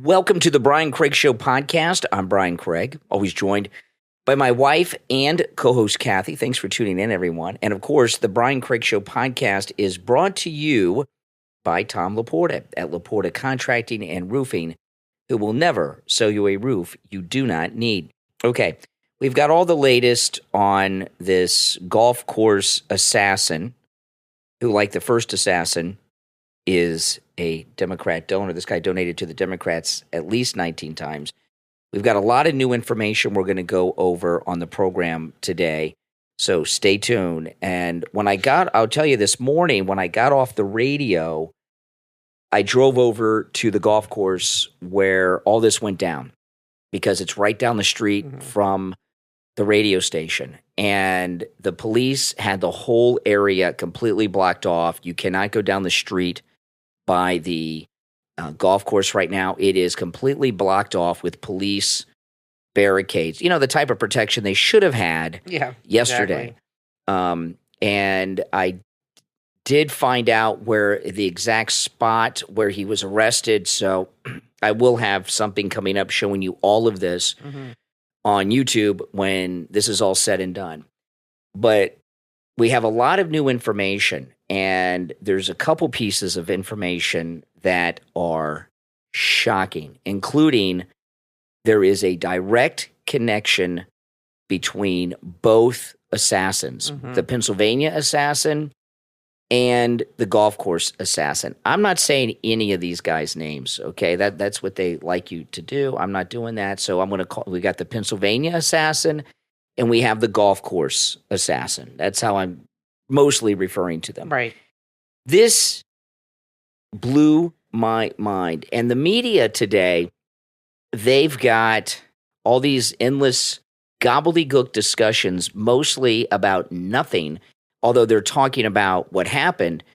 Welcome to the Brian Craig Show podcast. I'm Brian Craig, always joined by my wife and co-host Kathy. Thanks for tuning in, everyone. And of course, the Brian Craig Show podcast is brought to you by Tom Laporta at Laporta Contracting and Roofing, who will never sell you a roof you do not need. Okay, we've got all the latest on this golf course assassin, who, like the first assassin, is a Democrat donor. This guy donated to the Democrats at least 19 times. We've got a lot of new information we're going to go over on the program today, so stay tuned. And I'll tell you, this morning, when I got off the radio, I drove over to the golf course where all this went down, because it's right down the street from the radio station. And the police had the whole area completely blocked off. You cannot go down the street by the golf course right now. It is completely blocked off with police barricades. You know, the type of protection they should have had yesterday. Exactly. And I did find out where the exact spot where he was arrested. So I will have something coming up showing you all of this on YouTube when this is all said and done. But we have a lot of new information, and there's a couple pieces of information that are shocking, including there is a direct connection between both assassins, the Pennsylvania assassin and the golf course assassin. I'm not saying any of these guys' names, okay? That's what they like you to do. I'm not doing that. So I'm going to call, we got the Pennsylvania assassin and we have the golf course assassin. That's how I'm mostly referring to them. Right. This blew my mind. And the media today, they've got all these endless gobbledygook discussions, mostly about nothing. Although they're talking about what happened,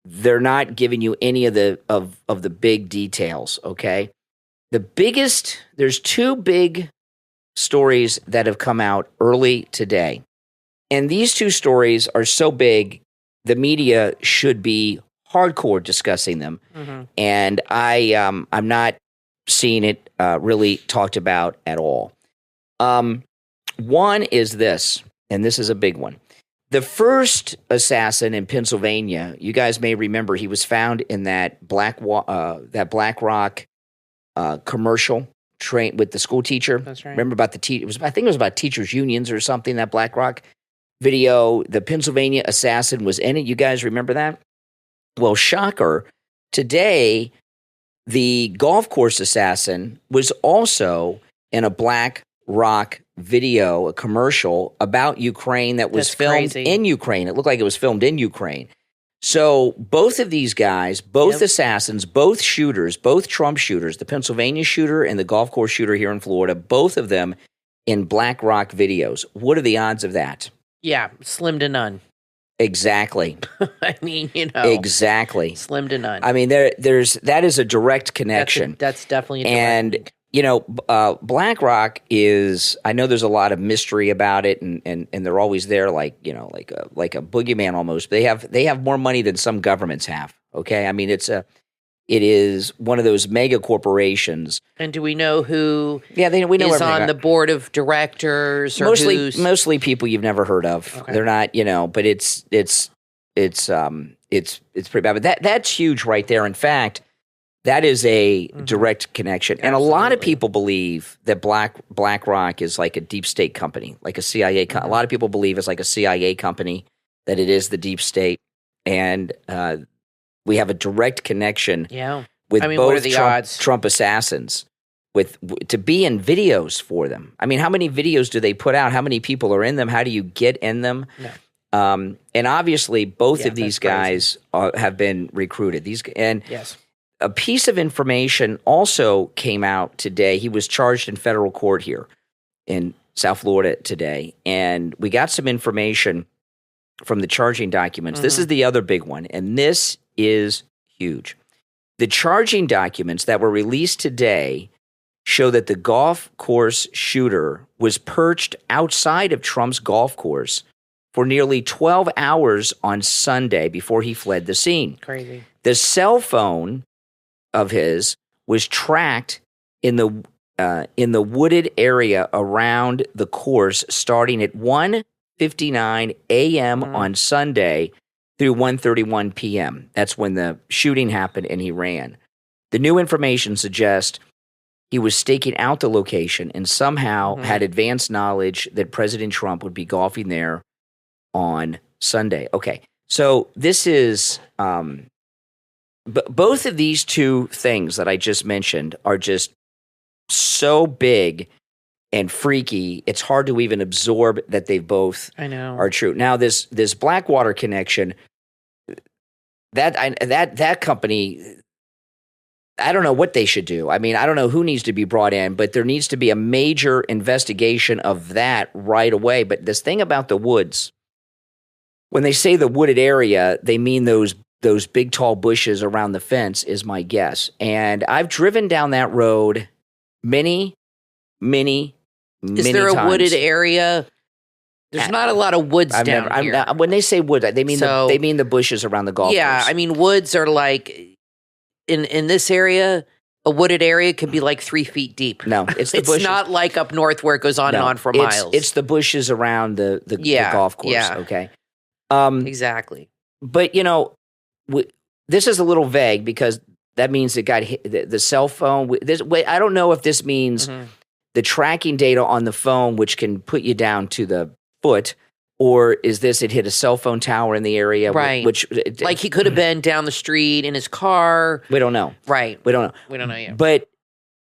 they're not giving you any of the big details, okay? There's two big stories that have come out early today. And these two stories are so big, the media should be hardcore discussing them. And I'm not seeing it really talked about at all. One is this, and this is a big one. The first assassin in Pennsylvania, you guys may remember, he was found in that BlackRock commercial train with the school teacher. That's right. Remember about I think it was about teachers' unions or something, that BlackRock video. The Pennsylvania assassin was in it. You guys remember that? Well, shocker. Today, the golf course assassin was also in a BlackRock video, a commercial about Ukraine that was filmed in Ukraine. It looked like it was filmed in Ukraine. So both of these guys, both assassins, both shooters, both Trump shooters, the Pennsylvania shooter and the golf course shooter here in Florida, both of them in BlackRock videos. What are the odds of that? Yeah, slim to none. Exactly. I mean, you know. Exactly. Slim to none. I mean, that is a direct connection. That's definitely a direct And, you know, BlackRock is, I know there's a lot of mystery about it, and they're always there like, you know, like a boogeyman almost. They have more money than some governments have, okay? I mean, it is one of those mega corporations. And do we know who we know is on the board of directors? Or mostly people you've never heard of. Okay. They're not, you know, but it's pretty bad. But that's huge right there. In fact, that is a direct connection. And a lot of people believe that BlackRock is like a deep state company, like a CIA company. A lot of people believe it's like a CIA company, that it is the deep state. And we have a direct connection with both Trump assassins to be in videos for them. I mean, how many videos do they put out? How many people are in them? How do you get in them? No. And obviously, both of these guys have been recruited. Yes. A piece of information also came out today. He was charged in federal court here in South Florida today. And we got some information from the charging documents. This is the other big one, and this is huge. The charging documents that were released today show that the golf course shooter was perched outside of Trump's golf course for nearly 12 hours on Sunday before he fled the scene. Crazy. The cell phone of his was tracked in the wooded area around the course, starting at 1:59 a.m. on Sunday through 1:31 p.m. That's when the shooting happened and he ran. The new information suggests he was staking out the location and somehow had advanced knowledge that President Trump would be golfing there on Sunday. Okay, so this is both of these two things that I just mentioned are just so big and freaky. It's hard to even absorb that they both are true. Now, this Blackwater connection, that company, I don't know what they should do. I mean, I don't know who needs to be brought in, but there needs to be a major investigation of that right away. But this thing about the woods, when they say the wooded area, they mean those big tall bushes around the fence is my guess. And I've driven down that road many Is there a times. wooded area? There's not a lot of woods down here. When they say wood, they mean the bushes around the golf course. Yeah, I mean, woods are like, in this area, a wooded area could be like 3 feet deep. No, it's the bushes. It's not like up north where it goes on and on for miles. It's the bushes around the golf course, okay? Exactly. But, this is a little vague because that means it got hit, the cell phone. I don't know if this means the tracking data on the phone, which can put you down to the foot, or is this it hit a cell phone tower in the area? Right. Which like he could have been down the street in his car. We don't know. Right. We don't know. We don't know yet. But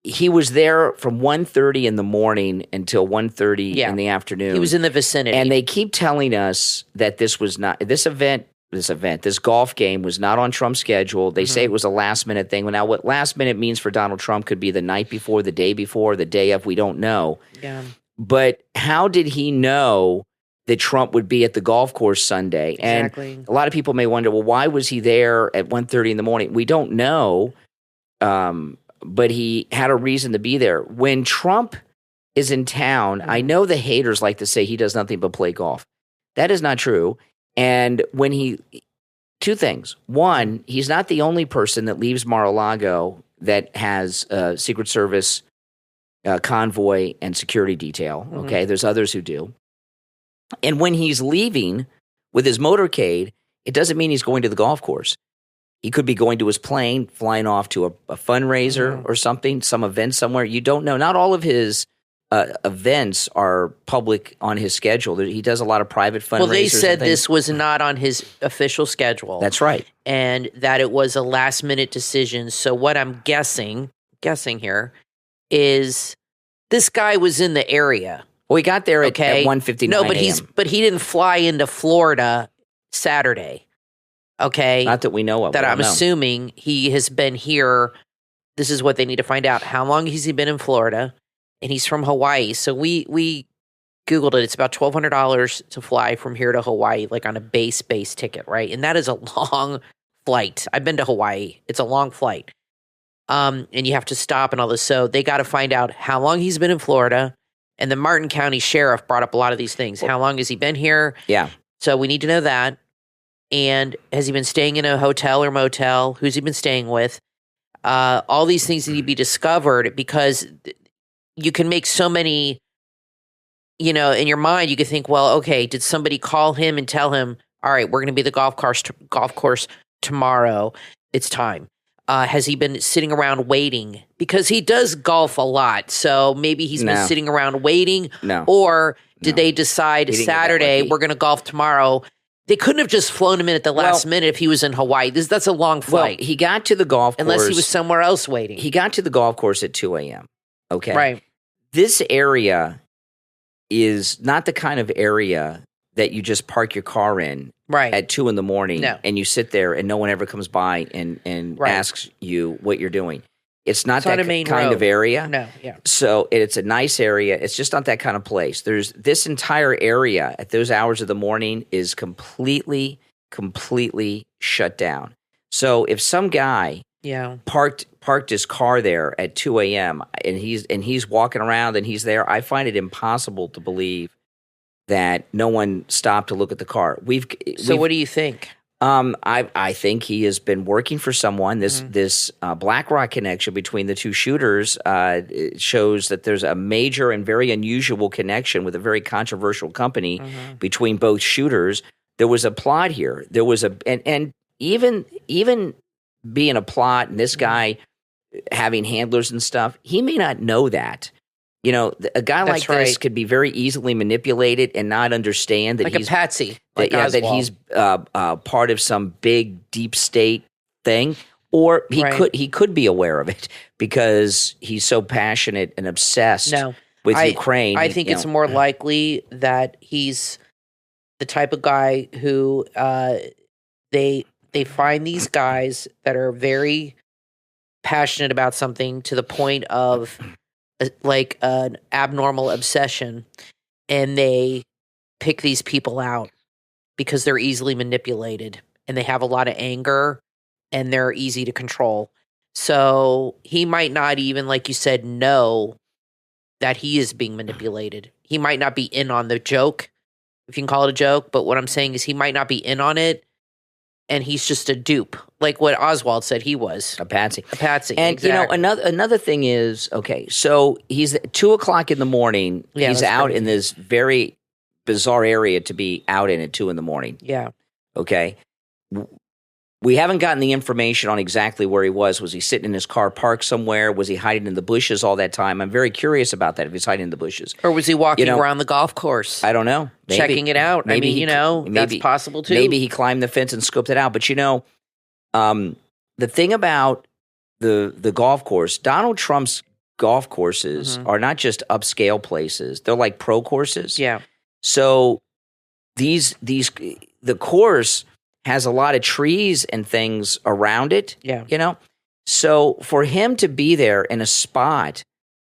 he was there from 1:30 in the morning until 1:30 in the afternoon. He was in the vicinity. And they keep telling us that this golf game was not on Trump's schedule. They say it was a last-minute thing. Well, now, what last minute means for Donald Trump could be the night before, the day before, the day of. We don't know. Yeah. But how did he know that Trump would be at the golf course Sunday? Exactly. And a lot of people may wonder, well, why was he there at 1:30 in the morning? We don't know, but he had a reason to be there. When Trump is in town, I know the haters like to say he does nothing but play golf. That is not true. And two things. One, he's not the only person that leaves Mar-a-Lago that has a Secret Service convoy and security detail. Okay, there's others who do. And when he's leaving with his motorcade, it doesn't mean he's going to the golf course. He could be going to his plane, flying off to a fundraiser or something, some event somewhere. You don't know. Not all of his events are public on his schedule. He does a lot of private fundraisers. Well, they said this was not on his official schedule. That's right. And that it was a last-minute decision. So what I'm guessing here, is this guy was in the area. Well, he got there at 1:59 No, a.m. but he didn't fly into Florida Saturday. Okay? Not that we know of. That I'm assuming he has been here. This is what they need to find out. How long has he been in Florida? And he's from Hawaii. So we Googled it. It's about $1,200 to fly from here to Hawaii, like on a base ticket, right? And that is a long flight. I've been to Hawaii. It's a long flight. And you have to stop and all this. So they got to find out how long he's been in Florida. And the Martin County Sheriff brought up a lot of these things. How long has he been here? Yeah. So we need to know that. And has he been staying in a hotel or motel? Who's he been staying with? All these things need to be discovered because you can make so many, in your mind, you could think, well, okay, did somebody call him and tell him, all right, we're going to be at the golf course tomorrow. It's time. Has he been sitting around waiting? Because he does golf a lot. So maybe he's been sitting around waiting. No. Or did they decide Saturday, we're going to golf tomorrow? They couldn't have just flown him in at the last minute if he was in Hawaii. That's a long flight. Well, he got to the golf course. Unless he was somewhere else waiting. He got to the golf course at 2 a.m. Okay. Right. This area is not the kind of area that you just park your car in at 2 in the morning and you sit there and no one ever comes by and asks you what you're doing. It's not that kind of area. No, yeah. So it's a nice area. It's just not that kind of place. There's this entire area at those hours of the morning is completely shut down. So if some guy parked his car there at 2 a.m. and he's walking around and he's there, I find it impossible to believe that no one stopped to look at the car. So what do you think? I think he has been working for someone. This BlackRock connection between the two shooters it shows that there's a major and very unusual connection with a very controversial company between both shooters. There was a plot here. There was and even being a plot, and this guy having handlers and stuff, he may not know that. You know, a guy like this could be very easily manipulated and not understand that he's a patsy, that he's part of some big deep state thing, or he could be aware of it because he's so passionate and obsessed with Ukraine. I think it's more likely that he's the type of guy who they find these guys that are very passionate about something to the point of like an abnormal obsession, and they pick these people out because they're easily manipulated and they have a lot of anger and they're easy to control. So he might not even, like you said, know that he is being manipulated. He might not be in on the joke, if you can call it a joke, but what I'm saying is he might not be in on it, and he's just a dupe, like what Oswald said he was. A patsy. And, exactly. Another thing is, okay, so he's at 2 o'clock in the morning. Yeah, he's out in this very bizarre area to be out in at 2 in the morning. Yeah. Okay. We haven't gotten the information on exactly where he was. Was he sitting in his car parked somewhere? Was he hiding in the bushes all that time? I'm very curious about that, if he's hiding in the bushes. Or was he walking around the golf course? I don't know. Maybe. Checking it out. Maybe that's possible too. Maybe he climbed the fence and scoped it out. But the thing about the golf course, Donald Trump's golf courses are not just upscale places. They're like pro courses. Yeah. So the course has a lot of trees and things around it. Yeah. So for him to be there in a spot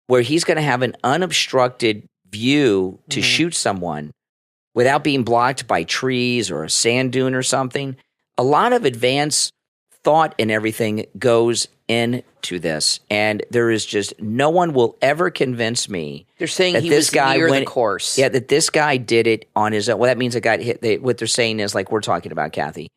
where he's going to have an unobstructed view to shoot someone without being blocked by trees or a sand dune or something, a lot of advanced thought and everything goes into this. And there is just no one will ever convince me. They're saying that he was near the course. Yeah, that this guy did it on his own. Well, that means a guy hit. What they're saying is, like we're talking about, Kathy,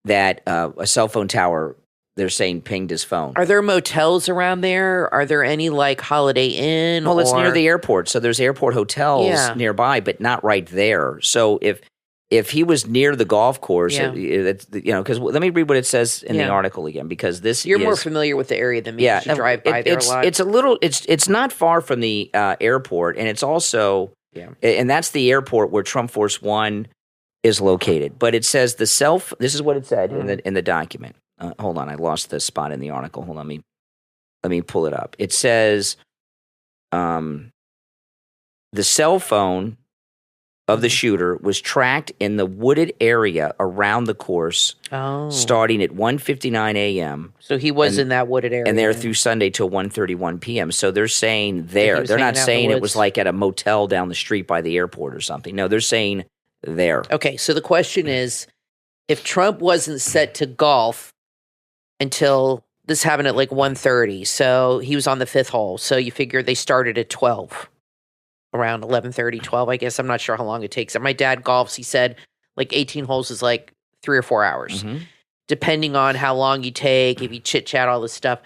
that a cell phone tower, they're saying, pinged his phone. Are there motels around there? Are there any like Holiday Inn? Well, it's near the airport. So there's airport hotels nearby, but not right there. So if he was near the golf course, because let me read what it says in the article again, because you're more familiar with the area than me. Yeah, you drive by there a lot. It's not far from the airport, and it's also and that's the airport where Trump Force One is located. But it says this is what it said in the document. Hold on, I lost the spot in the article. Hold on, let me pull it up. It says, the cell phone of the shooter was tracked in the wooded area around the course starting at 1:59 a.m. So he was in that wooded area. And there through Sunday till 1:31 p.m. So they're saying there. They're not saying it was like at a motel down the street by the airport or something. No, they're saying there. Okay, so the question is, if Trump wasn't set to golf until this happened at like 1:30, so he was on the 5th hole. So you figure they started at 12. Around 11:30, 12, I guess. I'm not sure how long it takes. My dad golfs. He said like 18 holes is like 3 or 4 hours, depending on how long you take, if you chit-chat, all this stuff.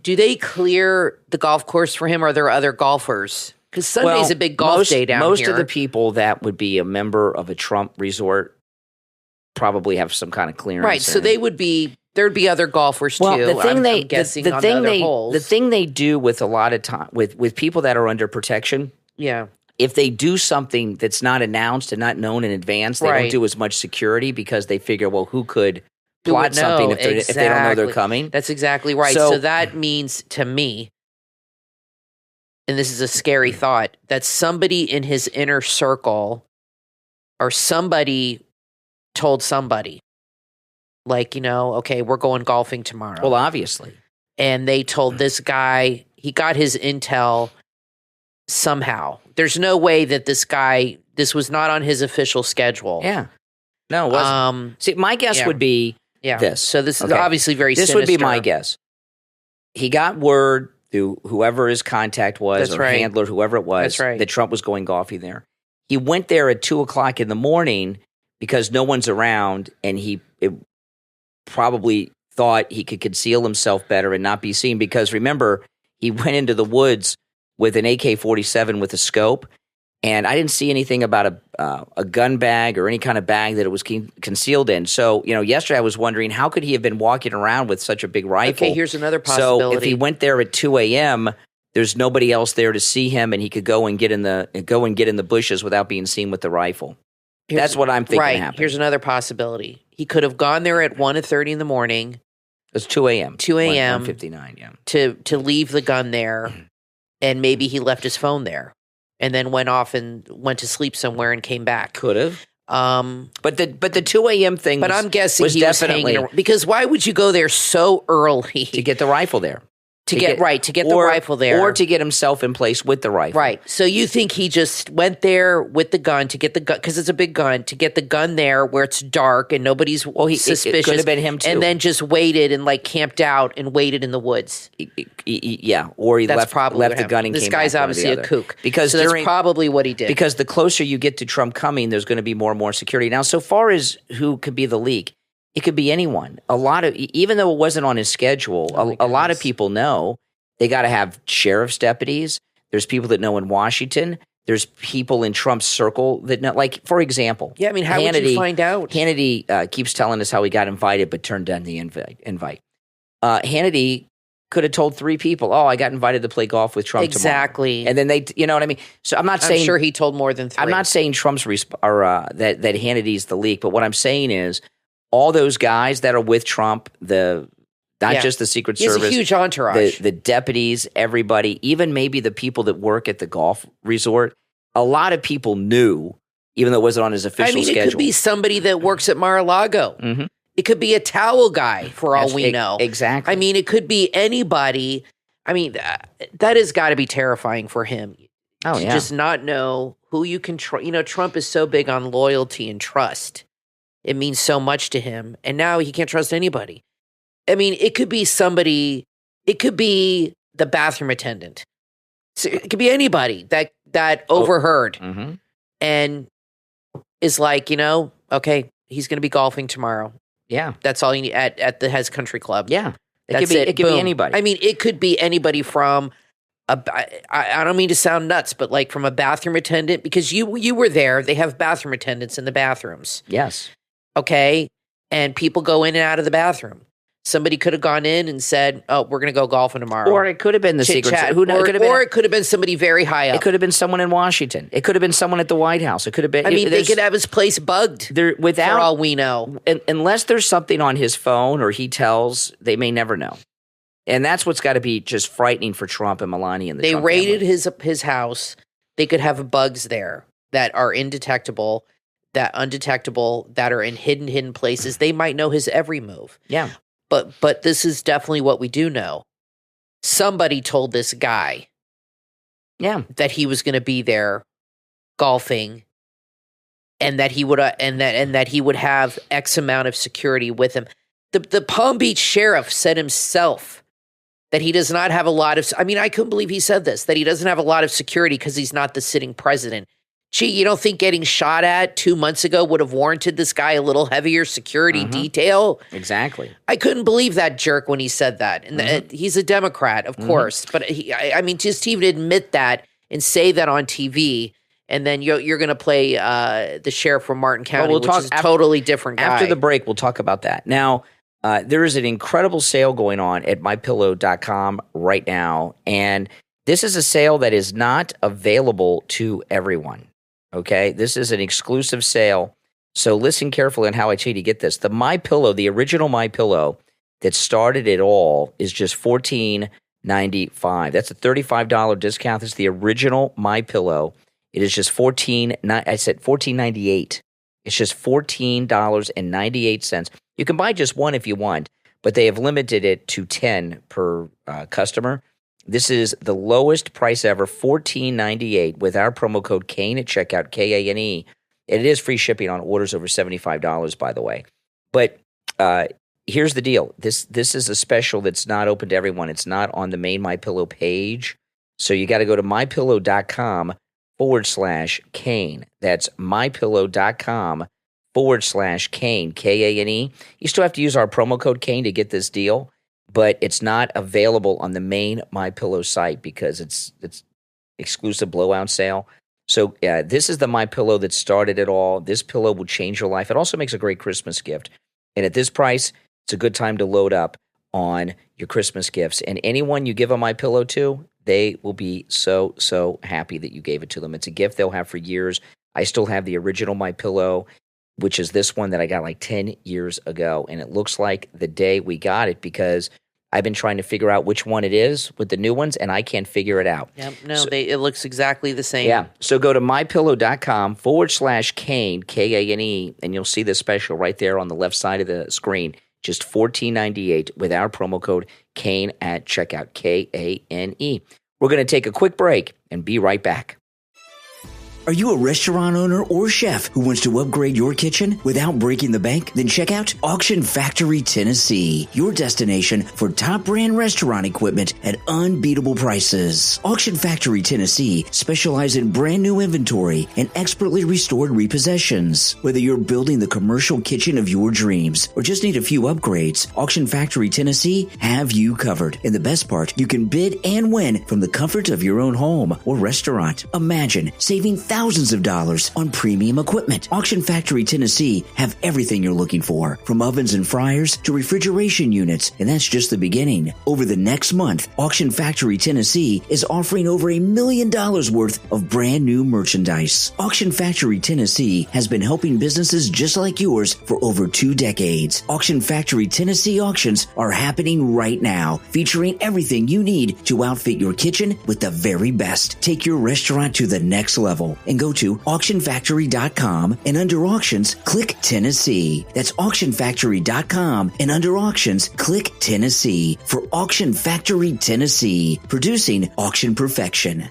Do they clear the golf course for him, or are there other golfers? Because Sunday's a big golf day down here. Most of the people that would be a member of a Trump resort probably have some kind of clearance. Right, so there'd be other golfers too. The thing I'm guessing on the other holes. The thing they do with a lot of time, with people that are under protection, if they do something that's not announced and not known in advance, they don't do as much security because they figure, well, who could plot something if they don't know they're coming? That's exactly right. So that means to me, and this is a scary thought, that somebody in his inner circle or somebody told somebody, like, okay, we're going golfing tomorrow. Well, obviously. And they told this guy, he got his intel somehow. There's no way that this was not on his official schedule. Yeah. No, it wasn't. See, my guess would be this. So this is obviously very sinister. This would be my guess. He got word through whoever his contact was handler, whoever it was, that Trump was going golfing there. He went there at 2 o'clock in the morning because no one's around, and probably thought he could conceal himself better and not be seen because remember, he went into the woods with an AK-47 with a scope, and I didn't see anything about a gun bag or any kind of bag that it was concealed in. So, yesterday I was wondering, how could he have been walking around with such a big rifle? Okay, here's another possibility. So if he went there at 2 a.m., there's nobody else there to see him, and he could go and get in the bushes without being seen with the rifle. That's what I'm thinking happened. Here's another possibility. He could have gone there at 1:30 in the morning. It's 2 a.m. 2 a.m. 1:59, yeah. To leave the gun there, and maybe he left his phone there, and then went off and went to sleep somewhere and came back. Could have. But the 2 a.m. thing. But I'm guessing he was hanging around, because why would you go there so early to get the rifle there? To get the rifle there. Or to get himself in place with the rifle. Right. So you think he just went there with the gun to get the gun, because it's a big gun, to get the gun there where it's dark and nobody's suspicious. It could have been him too. And then just waited and camped out and waited in the woods. Yeah. Or he left the gun and came back. This guy's obviously a kook. So that's probably what he did. Because the closer you get to Trump coming, there's going to be more and more security. Now, so far as who could be the leak, it could be anyone. Even though it wasn't on his schedule, a lot of people know. They got to have sheriff's deputies. There's people that know in Washington. There's people in Trump's circle that know. Like, for example. Yeah, I mean, how would you find out? Hannity keeps telling us how he got invited but turned down the invite. Hannity could have told 3 people, I got invited to play golf with Trump exactly. tomorrow. And then you know what I mean? So I'm sure he told more than 3. I'm not saying Trump's that Hannity's the leak, but what I'm saying is all those guys that are with Trump, not just the Secret Service. He has a huge entourage. The deputies, everybody, even maybe the people that work at the golf resort. A lot of people knew, even though it wasn't on his official schedule. It could be somebody that works at Mar-a-Lago. Mm-hmm. It could be a towel guy, for all we know. Exactly. I mean, it could be anybody. I mean, that has got to be terrifying for him. Oh, yeah. Just not know who you can trust. Trump is so big on loyalty and trust. It means so much to him. And now he can't trust anybody. I mean, it could be somebody. It could be the bathroom attendant. So it could be anybody that overheard and is like, okay, he's going to be golfing tomorrow. Yeah, that's all you need at the Hez Country Club. Yeah, it could be anybody. I mean, it could be anybody from I don't mean to sound nuts, but from a bathroom attendant, because you were there. They have bathroom attendants in the bathrooms. Yes. Okay, and people go in and out of the bathroom. Somebody could have gone in and said, "Oh, we're going to go golfing tomorrow." Or it could have been the Secret Service. Or it could have been somebody very high up. It could have been someone in Washington. It could have been someone at the White House. It could have been. I mean, they could have his place bugged. For all we know, unless there's something on his phone or he tells, they may never know. And that's what's got to be just frightening for Trump and Melania and the Trump raided family. his house. They could have bugs there that are undetectable, that are in hidden places. They might know his every move. Yeah. But this is definitely what we do know. Somebody told this guy, that he was going to be there golfing, and that he would that he would have X amount of security with him. The Palm Beach sheriff said himself that he does not have a lot of. I mean, I couldn't believe he said this, that he doesn't have a lot of security because he's not the sitting president. Gee, you don't think getting shot at 2 months ago would have warranted this guy a little heavier security detail? Exactly. I couldn't believe that jerk when he said that. And he's a Democrat, of course. But I mean, just even admit that and say that on TV, and then you're going to play the sheriff from Martin County, which is a totally different guy. After the break, we'll talk about that. Now, there is an incredible sale going on at MyPillow.com right now. And this is a sale that is not available to everyone. Okay, this is an exclusive sale, so listen carefully on how I tell you to get this. The MyPillow, the original MyPillow that started it all, is just $14.95. That's a $35 discount. This is the original MyPillow. It is just $14.98. It's just $14.98. You can buy just one if you want, but they have limited it to 10 per customer. This is the lowest price ever, $14.98 with our promo code Kane at checkout, Kane. It is free shipping on orders over $75, by the way. But here's the deal. This is a special that's not open to everyone. It's not on the main MyPillow page. So you got to go to mypillow.com/Kane. That's mypillow.com MyPillow.com/Kane, Kane. You still have to use our promo code Kane to get this deal, but it's not available on the main MyPillow site because it's exclusive blowout sale. So this is the MyPillow that started it all. This pillow will change your life. It also makes a great Christmas gift. And at this price, it's a good time to load up on your Christmas gifts. And anyone you give a MyPillow to, they will be so, so happy that you gave it to them. It's a gift they'll have for years. I still have the original MyPillow, which is this one that I got like 10 years ago. And it looks like the day we got it because I've been trying to figure out which one it is with the new ones, and I can't figure it out. Yep, no, it looks exactly the same. Yeah, so go to MyPillow.com/Kane, Kane, and you'll see the special right there on the left side of the screen. Just $14.98 with our promo code Kane at checkout, Kane. We're going to take a quick break and be right back. Are you a restaurant owner or chef who wants to upgrade your kitchen without breaking the bank? Then check out Auction Factory Tennessee, your destination for top brand restaurant equipment at unbeatable prices. Auction Factory Tennessee specializes in brand new inventory and expertly restored repossessions. Whether you're building the commercial kitchen of your dreams or just need a few upgrades, Auction Factory Tennessee have you covered. And the best part, you can bid and win from the comfort of your own home or restaurant. Imagine saving thousands of dollars on premium equipment. Auction Factory Tennessee have everything you're looking for, from ovens and fryers to refrigeration units, and that's just the beginning. Over the next month, Auction Factory Tennessee is offering over $1 million worth of brand new merchandise. Auction Factory Tennessee has been helping businesses just like yours for over 2 decades. Auction Factory Tennessee auctions are happening right now, featuring everything you need to outfit your kitchen with the very best. Take your restaurant to the next level and go to auctionfactory.com and under auctions, click Tennessee. That's auctionfactory.com and under auctions, click Tennessee for Auction Factory Tennessee, producing auction perfection.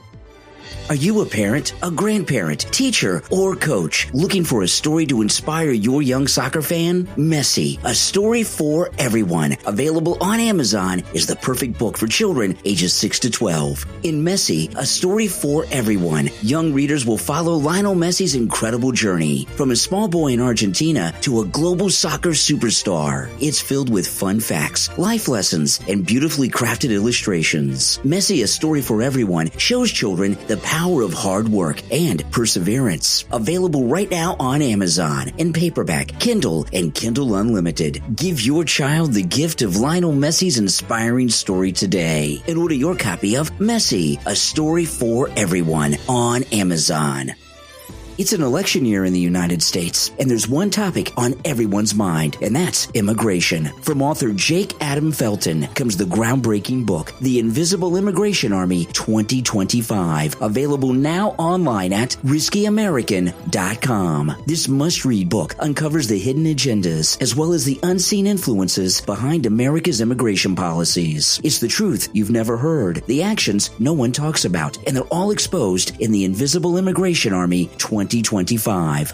Are you a parent, a grandparent, teacher, or coach looking for a story to inspire your young soccer fan? Messy, a story for everyone, available on Amazon, is the perfect book for children ages 6 to 12. In Messy, a story for everyone, young readers will follow Lionel Messi's incredible journey from a small boy in Argentina to a global soccer superstar. It's filled with fun facts, life lessons, and beautifully crafted illustrations. Messy, a story for everyone, shows children the power of hard work and perseverance. Available right now on Amazon in paperback, Kindle, and Kindle Unlimited. Give your child the gift of Lionel Messi's inspiring story today and order your copy of Messy, a story for everyone on Amazon. It's an election year in the United States, and there's one topic on everyone's mind, and that's immigration. From author Jake Adam Felton comes the groundbreaking book, The Invisible Immigration Army 2025, available now online at riskyamerican.com. This must-read book uncovers the hidden agendas as well as the unseen influences behind America's immigration policies. It's the truth you've never heard, the actions no one talks about, and they're all exposed in The Invisible Immigration Army 2025.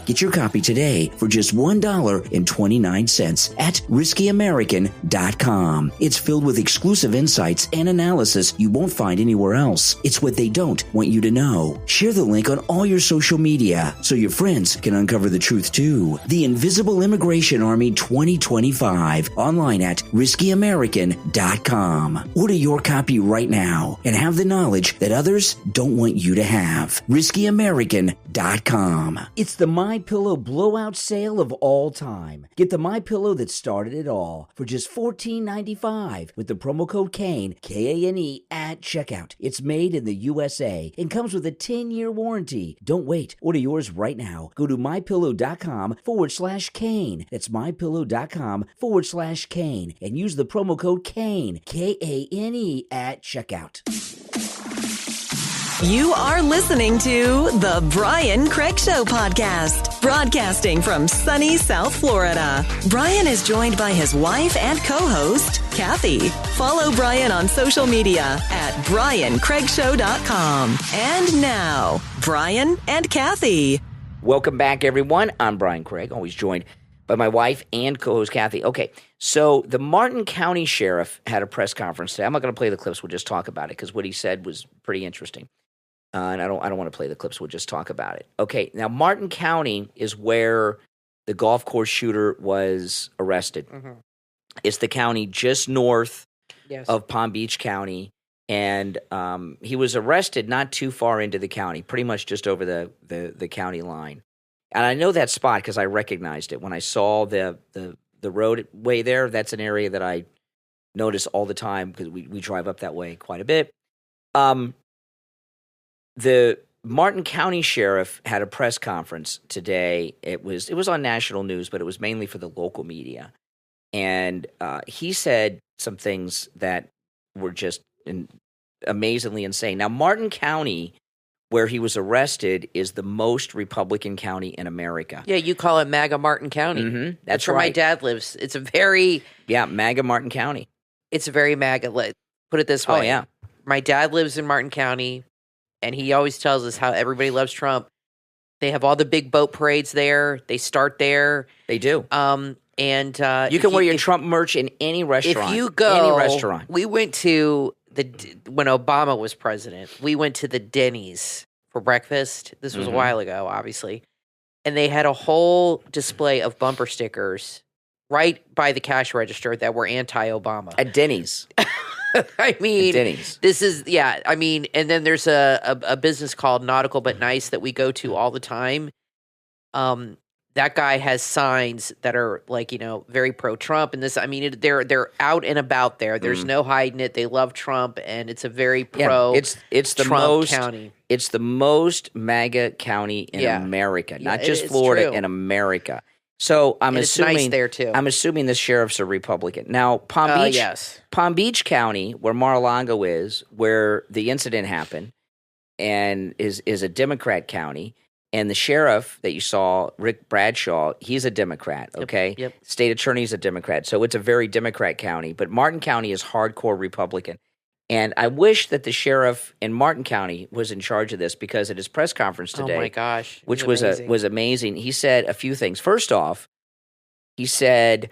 Get your copy today for just $1.29 at riskyamerican.com. It's filled with exclusive insights and analysis you won't find anywhere else. It's what they don't want you to know. Share the link on all your social media so your friends can uncover the truth too. The Invisible Immigration Army 2025, online at riskyamerican.com. Order your copy right now and have the knowledge that others don't want you to have. riskyamerican.com. It's the MyPillow blowout sale of all time. Get the MyPillow that started it all for just $14.95 with the promo code Kane, Kane, at checkout. It's made in the USA and comes with a 10-year warranty. Don't wait. Order yours right now. Go to MyPillow.com/Kane. That's MyPillow.com/Kane and use the promo code Kane, Kane, at checkout. You are listening to The Brian Craig Show podcast, broadcasting from sunny South Florida. Brian is joined by his wife and co-host, Kathy. Follow Brian on social media at BrianCraigShow.com. And now, Brian and Kathy. Welcome back, everyone. I'm Brian Craig, always joined by my wife and co-host, Kathy. Okay, so the Martin County Sheriff had a press conference today. I'm not going to play the clips. We'll just talk about it because what he said was pretty interesting. And I don't want to play the clips. We'll just talk about it. Okay, now Martin County is where the golf course shooter was arrested. Mm-hmm. It's the county just north Yes. of Palm Beach County, and he was arrested not too far into the county, pretty much just over the county line. And I know that spot because I recognized it when I saw the roadway there. That's an area that I notice all the time because we drive up that way quite a bit. The Martin County Sheriff had a press conference today. It was on national news, but it was mainly for the local media. And he said some things that were just amazingly insane. Now, Martin County, where he was arrested, is the most Republican county in America. Yeah, you call it MAGA Martin County. Mm-hmm. That's where my dad lives. It's a very... Yeah, MAGA Martin County. It's a very MAGA... Put it this way. Oh, yeah. My dad lives in Martin County, and he always tells us how everybody loves Trump. They have all the big boat parades there. They start there. They do. And you can wear your Trump merch in any restaurant. If you go... Any restaurant. We went to... when Obama was president, we went to the Denny's for breakfast. This was a while ago, obviously. And they had a whole display of bumper stickers right by the cash register that were anti-Obama. At Denny's. I mean, At Denny's. This is, yeah, I mean, and then there's a business called Nautical But Nice that we go to all the time. That guy has signs that are like, very pro-Trump, and this. I mean, they're out and about there. There's no hiding it. They love Trump, and it's a very pro. It's the Trump most county. It's the most MAGA county in America, not just Florida, true. in America. So I'm assuming it's nice there too. I'm assuming the sheriff's a Republican. Now, Palm Beach, yes. Palm Beach County, where Mar-a-Lago is, where the incident happened, and is a Democrat county. And the sheriff that you saw, Rick Bradshaw, he's a Democrat, okay? Yep. State attorney's a Democrat. So it's a very Democrat county. But Martin County is hardcore Republican. And I wish that the sheriff in Martin County was in charge of this, because at his press conference today, oh my gosh, which was amazing, he said a few things. First off, he said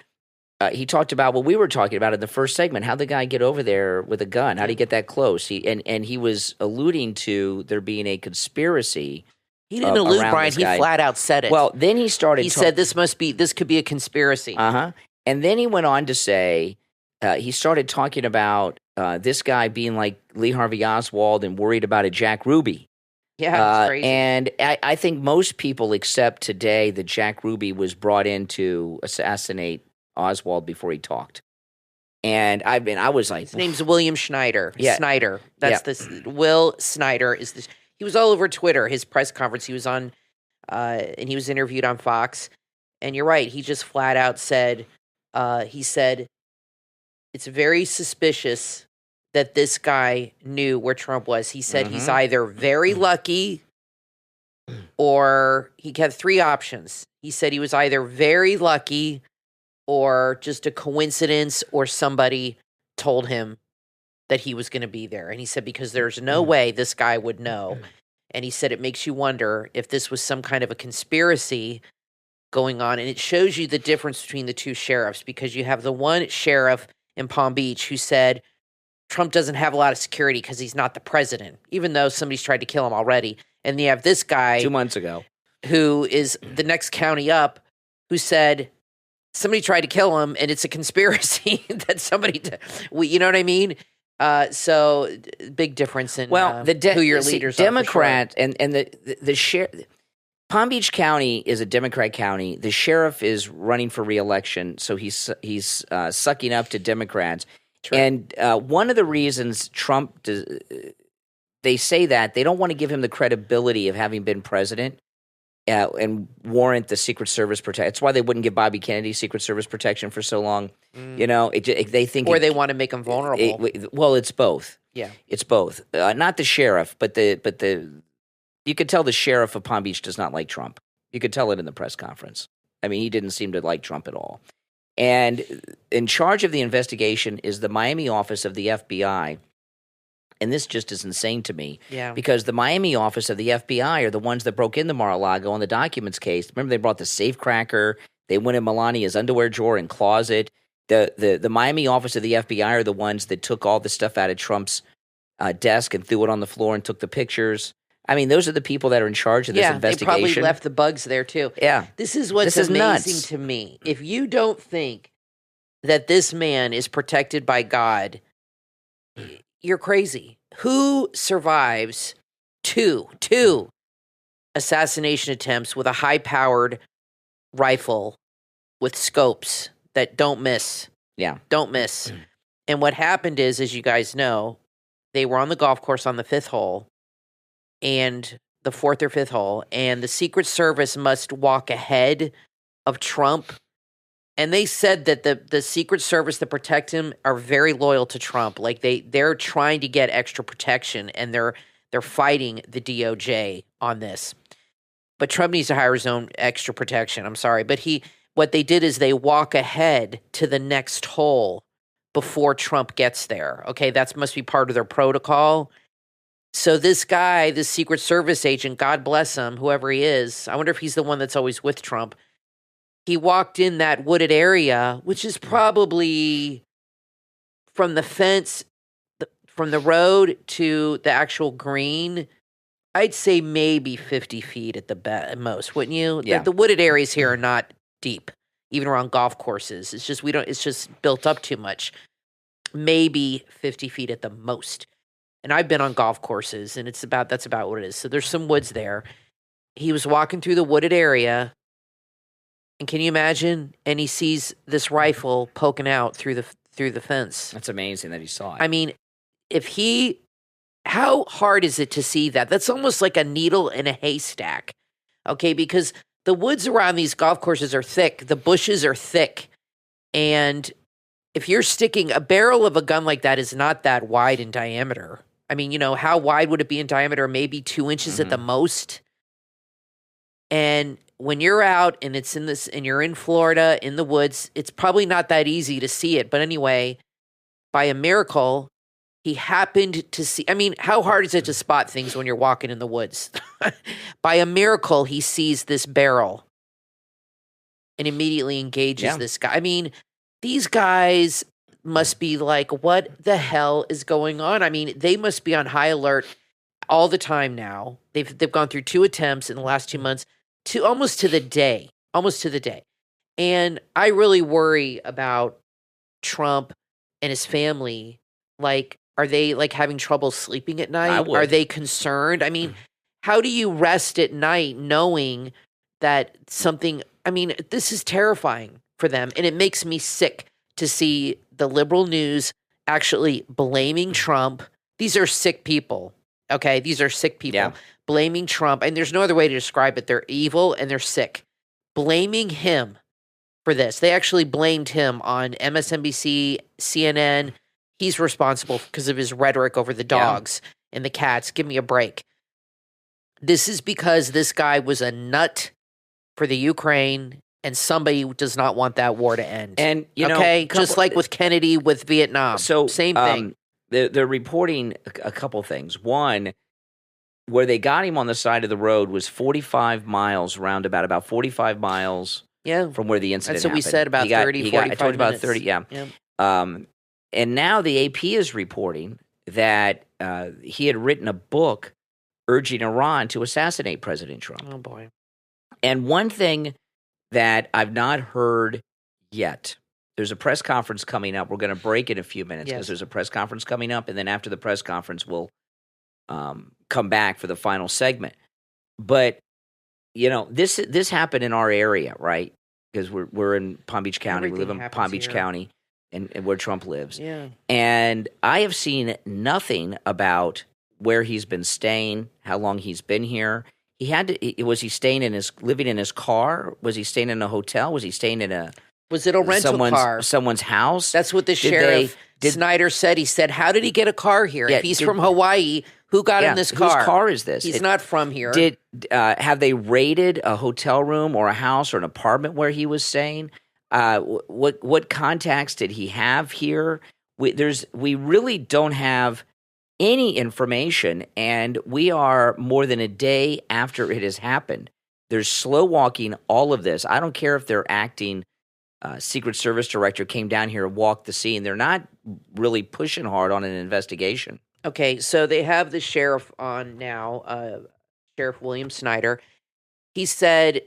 he talked about what we were talking about in the first segment. How'd the guy get over there with a gun? How'd he get that close? And he was alluding to there being a conspiracy. He didn't allude, Brian. He flat out said it. Well, then he started. He said this could be a conspiracy. And then he went on to say he started talking about this guy being like Lee Harvey Oswald and worried about a Jack Ruby. Yeah, it's crazy. And I think most people accept today that Jack Ruby was brought in to assassinate Oswald before he talked. And I was like, his name's William Schneider. Yeah. Snyder. That's this. Will Snyder is this. He was all over Twitter, his press conference. He was on, and he was interviewed on Fox. And you're right. He just flat out said, he said, it's very suspicious that this guy knew where Trump was. He said he's either very lucky or he had three options. He said he was either very lucky or just a coincidence or somebody told him that he was going to be there. And he said, because there's no way this guy would know. And he said, it makes you wonder if this was some kind of a conspiracy going on. And it shows you the difference between the two sheriffs, because you have the one sheriff in Palm Beach who said Trump doesn't have a lot of security because he's not the president, even though somebody's tried to kill him already. And you have this guy 2 months ago, who is the next county up, who said somebody tried to kill him and it's a conspiracy that somebody, you know what I mean? So big difference in who your leaders are. Democrat and the sheriff. Palm Beach County is a Democrat county. The sheriff is running for re-election, so he's sucking up to Democrats. True. And one of the reasons Trump they say that they don't want to give him the credibility of having been president and warrant the Secret Service protection. That's why they wouldn't give Bobby Kennedy Secret Service protection for so long. They think, or they want to make him vulnerable. Well, it's both. Yeah, it's both. Not the sheriff, but the. You could tell the sheriff of Palm Beach does not like Trump. You could tell it in the press conference. I mean, he didn't seem to like Trump at all. And in charge of the investigation is the Miami office of the FBI. And this just is insane to me. Yeah. Because the Miami office of the FBI are the ones that broke into Mar-a-Lago on the documents case. Remember, they brought the safecracker. They went in Melania's underwear drawer and closet. The Miami office of the FBI are the ones that took all the stuff out of Trump's desk and threw it on the floor and took the pictures. I mean, those are the people that are in charge of this investigation. They probably left the bugs there too. Yeah. This is what's amazing nuts to me. If you don't think that this man is protected by God, you're crazy. Who survives two assassination attempts with a high-powered rifle with scopes that don't miss? Yeah. Don't miss. And what happened is, as you guys know, they were on the golf course on the fifth hole, and the fourth or fifth hole, and the Secret Service must walk ahead of Trump. And they said that the Secret Service that protect him are very loyal to Trump. Like they're trying to get extra protection, and they're fighting the DOJ on this. But Trump needs to hire his own extra protection. I'm sorry. But what they did is they walk ahead to the next hole before Trump gets there. Okay, that must be part of their protocol. So this guy, this Secret Service agent, God bless him, whoever he is, I wonder if he's the one that's always with Trump. He walked in that wooded area, which is probably from the fence, from the road to the actual green, I'd say maybe 50 feet at the most, wouldn't you? Yeah. The wooded areas here are not deep, even around golf courses. It's just it's just built up too much. Maybe 50 feet at the most. And I've been on golf courses, and that's about what it is. So there's some woods there. He was walking through the wooded area, and can you imagine? And he sees this rifle poking out through the fence. That's amazing that he saw it. I mean, how hard is it to see that? That's almost like a needle in a haystack, okay? Because the woods around these golf courses are thick. The bushes are thick. And if you're sticking a barrel of a gun like that is not that wide in diameter. I mean, how wide would it be in diameter? Maybe 2 inches at the most. And when you're out and and you're in Florida in the woods, it's probably not that easy to see it. But anyway, by a miracle, he happened to see. I mean, how hard is it to spot things when you're walking in the woods? By a miracle, he sees this barrel and immediately engages this guy. I mean, these guys must be like, what the hell is going on? I mean, they must be on high alert all the time now. They've gone through 2 attempts in the last 2 months, almost to the day. And I really worry about Trump and his family. Like, are they like having trouble sleeping at night? Are they concerned? I mean, how do you rest at night knowing that something, I mean, this is terrifying for them. And it makes me sick to see the liberal news actually blaming Trump. These are sick people. Okay. These are sick people blaming Trump. And there's no other way to describe it. They're evil and they're sick. Blaming him for this. They actually blamed him on MSNBC, CNN. He's responsible because of his rhetoric over the dogs and the cats. Give me a break. This is because this guy was a for the Ukraine, and somebody does not want that war to end. And just like with Kennedy with Vietnam. So same thing. They're reporting a couple things. One, where they got him on the side of the road was 45 miles, roundabout, about 45 miles from where the incident That's what happened. we said, about 30, 45 I told you minutes. about 30, and now the AP is reporting that he had written a book urging Iran to assassinate President Trump. Oh, boy. And one thing that I've not heard yet, there's a press conference coming up. We're going to break in a few minutes because there's a press conference coming up, and then after the press conference, we'll come back for the final segment. But, this happened in our area, right? Because we're in Palm Beach County. We live in Palm Beach County. And where Trump lives. Yeah. And I have seen nothing about where he's been staying, how long he's been here. Was he living in his car? Was he staying in a hotel? Was he staying in was it a rental car? Someone's house? That's what the sheriff Snyder said. He said, how did he get a car here? If he's from Hawaii, who got in this car? Whose car is this? He's not from here. Have they raided a hotel room or a house or an apartment where he was staying? What contacts did he have here? We really don't have any information, and we are more than a day after it has happened. They're slow walking all of this. I don't care if they're acting Secret Service director came down here and walked the scene. They're not really pushing hard on an investigation. Okay, so they have the sheriff on now, Sheriff William Snyder. He said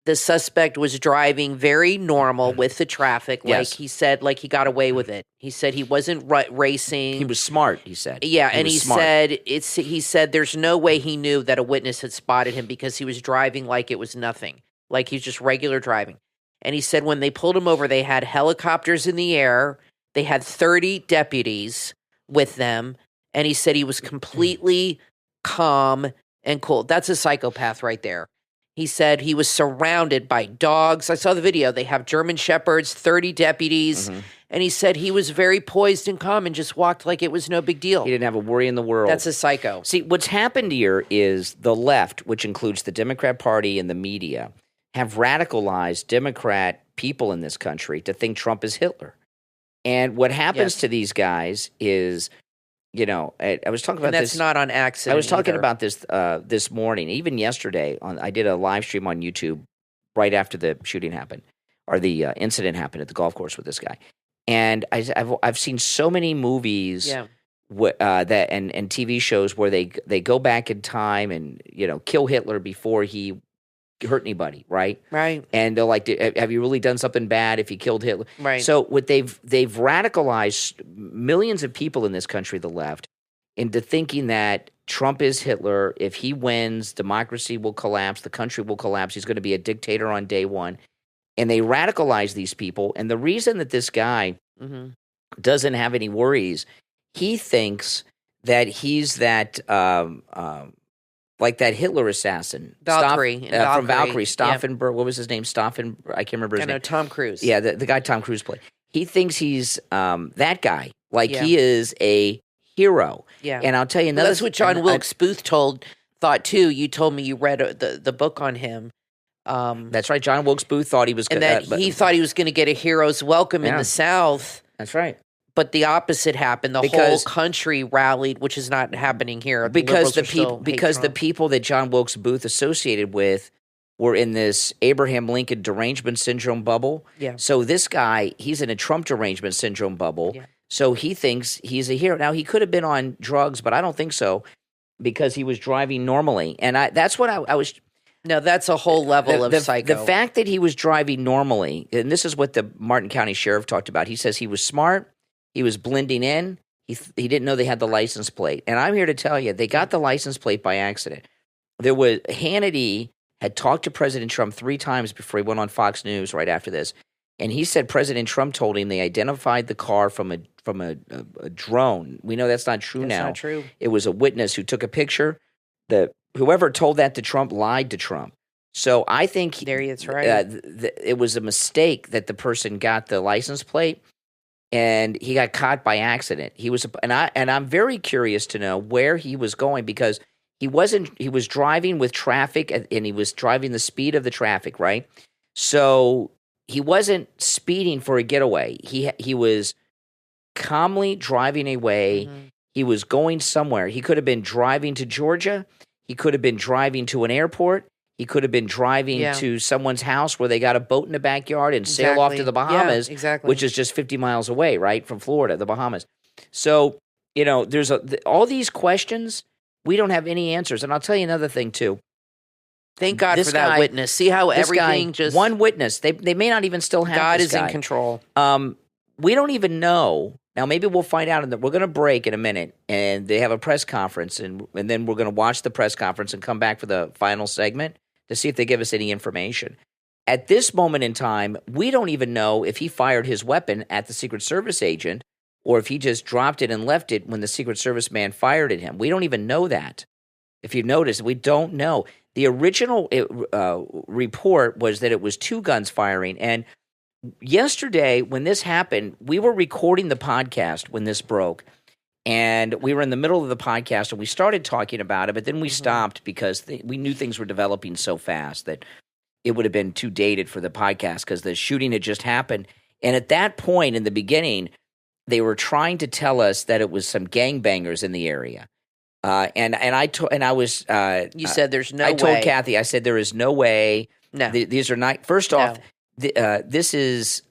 the suspect was driving very normal with the traffic. Yes. Like he said, like he got away with it. He said he wasn't racing. He was smart, he said. Yeah, and he smart. said he said there's no way he knew that a witness had spotted him because he was driving like it was nothing. Like he's just regular driving. And he said when they pulled him over, they had helicopters in the air. They had 30 deputies with them. And he said he was completely calm and cool. That's a psychopath right there. He said he was surrounded by dogs. I saw the video. They have German Shepherds, 30 deputies. Mm-hmm. And he said he was very poised and calm and just walked like it was no big deal. He didn't have a worry in the world. That's a psycho. See, what's happened here is the left, which includes the Democrat Party and the media, have radicalized Democrat people in this country to think Trump is Hitler. And what happens to these guys is, you know, I was talking about and that's this. not on accident. I was talking either. about this this morning, even yesterday. I did a live stream on YouTube right after the shooting happened, or the incident happened at the golf course with this guy. And I've seen so many movies that and TV shows where they go back in time and, you know, kill Hitler before he hurt anybody, right? Right. And they're like, have you really done something bad if you killed Hitler? Right. So what they've radicalized millions of people in this country, the left, into thinking that Trump is Hitler. If he wins, democracy will collapse, the country will collapse. He's going to be a dictator on day one. And they radicalize these people. And the reason that this guy doesn't have any worries, he thinks that he's that like that Hitler assassin. Valkyrie. From Valkyrie. Stauffenberg. What was his name? I can't remember his name. Tom Cruise. Yeah, the guy Tom Cruise played. He thinks he's that guy. Like he is a hero. Yeah. And I'll tell you another. That's what John Wilkes Booth thought too. You told me you read the book on him. That's right. John Wilkes Booth thought he was and that he thought he was going to get a hero's welcome in the South. That's right. But the opposite happened. The whole country rallied, which is not happening here. Because the people that John Wilkes Booth associated with were in this Abraham Lincoln derangement syndrome bubble. Yeah. So this guy, he's in a Trump derangement syndrome bubble. Yeah. So he thinks he's a hero. Now, he could have been on drugs, but I don't think so because he was driving normally. And that's what I was... No, that's a whole level of psycho. The fact that he was driving normally, and this is what the Martin County Sheriff talked about. He says he was smart. He was blending in. He didn't know they had the license plate. And I'm here to tell you, they got the license plate by accident. Hannity had talked to President Trump 3 times before he went on Fox News right after this. And he said President Trump told him they identified the car from a drone. We know that's not true now. That's not true. It was a witness who took a picture. Whoever told that to Trump lied to Trump. So I think that's right. It was a mistake that the person got the license plate. And he got caught by accident. I'm very curious to know where he was going because he was driving with traffic and he was driving the speed of the traffic, right? So he wasn't speeding for a getaway. He was calmly driving away. Mm-hmm. He was going somewhere. He could have been driving to Georgia. He could have been driving to an airport. He could have been driving to someone's house where they got a boat in the backyard and sail off to the Bahamas, which is just 50 miles away, right, from Florida, the Bahamas. So, you know, there's all these questions. We don't have any answers. And I'll tell you another thing, too. Thank God for that witness. See how everything just... One witness. They may not even still have God this is guy. in control. We don't even know. Now, maybe we'll find out. We're going to break in a minute, and they have a press conference, and then we're going to watch the press conference and come back for the final segment to see if they give us any information. At this moment in time, we don't even know if he fired his weapon at the Secret Service agent or if he just dropped it and left it when the Secret Service man fired at him. We don't even know that. If you've noticed, we don't know. The original report was that it was 2 guns firing. And yesterday, when this happened, we were recording the podcast when this broke. And we were in the middle of the podcast, and we started talking about it, but then we stopped because we knew things were developing so fast that it would have been too dated for the podcast because the shooting had just happened. And at that point in the beginning, they were trying to tell us that it was some gangbangers in the area. You said there's no way. I told Kathy, I said there is no way. No. These are not. First off, this is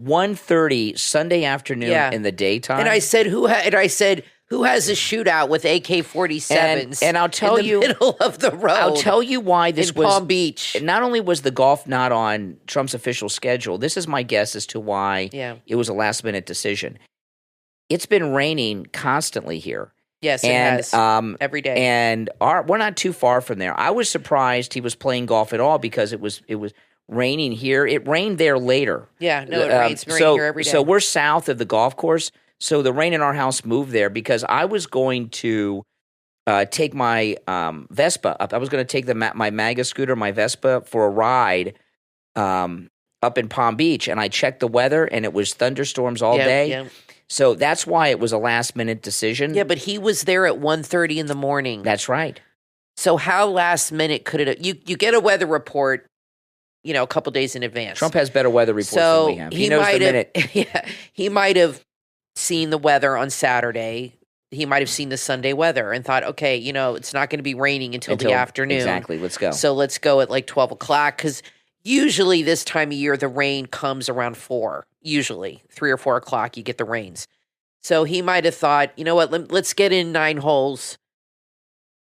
1:30 Sunday afternoon in the daytime. And I said, Who has a shootout with AK-47s? And I'll tell in the middle of the road. I'll tell you why this in was Palm Beach. Not only was the golf not on Trump's official schedule, this is my guess as to why it was a last minute decision. It's been raining constantly here. Yes, it has. Every day. And we're not too far from there. I was surprised he was playing golf at all because it was raining here. It rained there later. Yeah, no, it rains. It's raining here every day. So we're south of the golf course. So the rain in our house moved there because I was going to take my Vespa up. I was going to take my MAGA scooter, my Vespa, for a ride up in Palm Beach. And I checked the weather, and it was thunderstorms all day. Yeah. So that's why it was a last-minute decision. Yeah, but he was there at 1:30 in the morning. That's right. So how last minute could it – you get a weather report, a couple days in advance. Trump has better weather reports than we have. He knows the minute. Yeah, he might have seen the weather on Saturday. He might have seen the Sunday weather and thought, okay, it's not going to be raining until the afternoon. Exactly. Let's go. So let's go at like 12 o'clock because usually this time of year the rain comes around 4. Usually 3 or 4 o'clock you get the rains. So he might have thought, you know what, let's get in 9 holes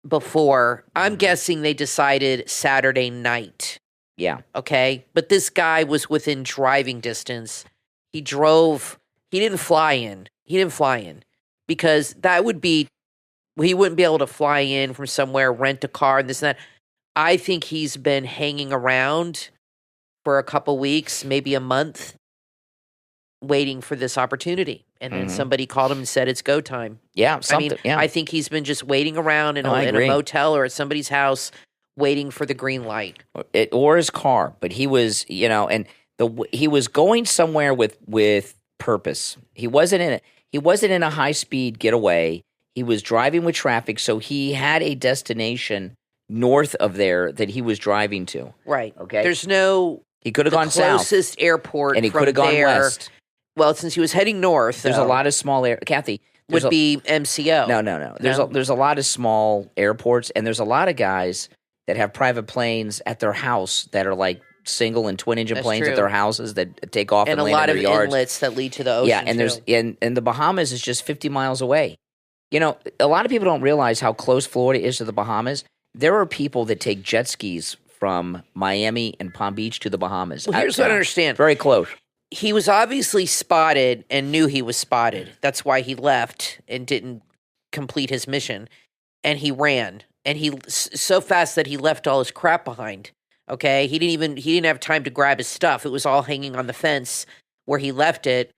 before. I'm guessing they decided Saturday night. Yeah. Okay. But this guy was within driving distance. He drove. He didn't fly in. Because that would be, he wouldn't be able to fly in from somewhere, rent a car, and this and that. I think he's been hanging around for a couple weeks, maybe a month, waiting for this opportunity. And then somebody called him and said, it's go time. Yeah, I think he's been just waiting around in a motel or at somebody's house waiting for the green light. Or his car. But he was, he was going somewhere with purpose. He wasn't in a high-speed getaway. He was driving with traffic, so he had a destination north of there that he was driving to. Right. Okay. There's no. He could have gone south. Closest airport, and he could have gone west. Well, since he was heading north, there's a lot of small Kathy would be MCO. No. There's a lot of small airports, and there's a lot of guys that have private planes at their house that are like single and twin engine planes at their houses that take off and land in their yards. And a lot of inlets that lead to the ocean. Yeah, and there's and the Bahamas is just 50 miles away. A lot of people don't realize how close Florida is to the Bahamas. There are people that take jet skis from Miami and Palm Beach to the Bahamas. Well, here's what I understand. Very close. He was obviously spotted and knew he was spotted. That's why he left and didn't complete his mission. And he ran. And he so fast that he left all his crap behind. Okay? He didn't have time to grab his stuff. It was all hanging on the fence where he left it.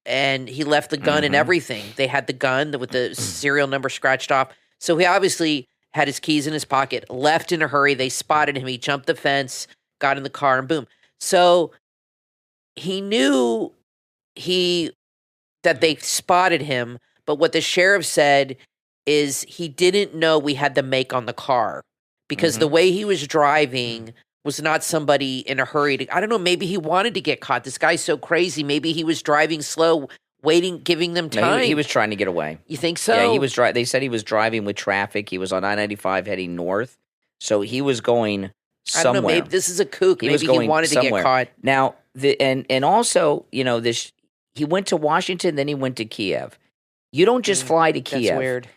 And he left the gun and everything. They had the gun with the serial number scratched off. So he obviously had his keys in his pocket, left in a hurry. They spotted him. He jumped the fence, got in the car, and boom. So he knew that they spotted him, but what the sheriff said is he didn't know we had the make on the car because the way he was driving was not somebody in a hurry I don't know, maybe he wanted to get caught. This guy's so crazy. Maybe he was driving slow, waiting, giving them time. No, he was trying to get away. You think so? Yeah, he was. They said he was driving with traffic. He was on I-95 heading north, so he was going somewhere. I don't know. Maybe this is a kook. Maybe he wanted to get caught. Now, and also, this. He went to Washington, then he went to Kiev. You don't just fly to Kiev. That's weird.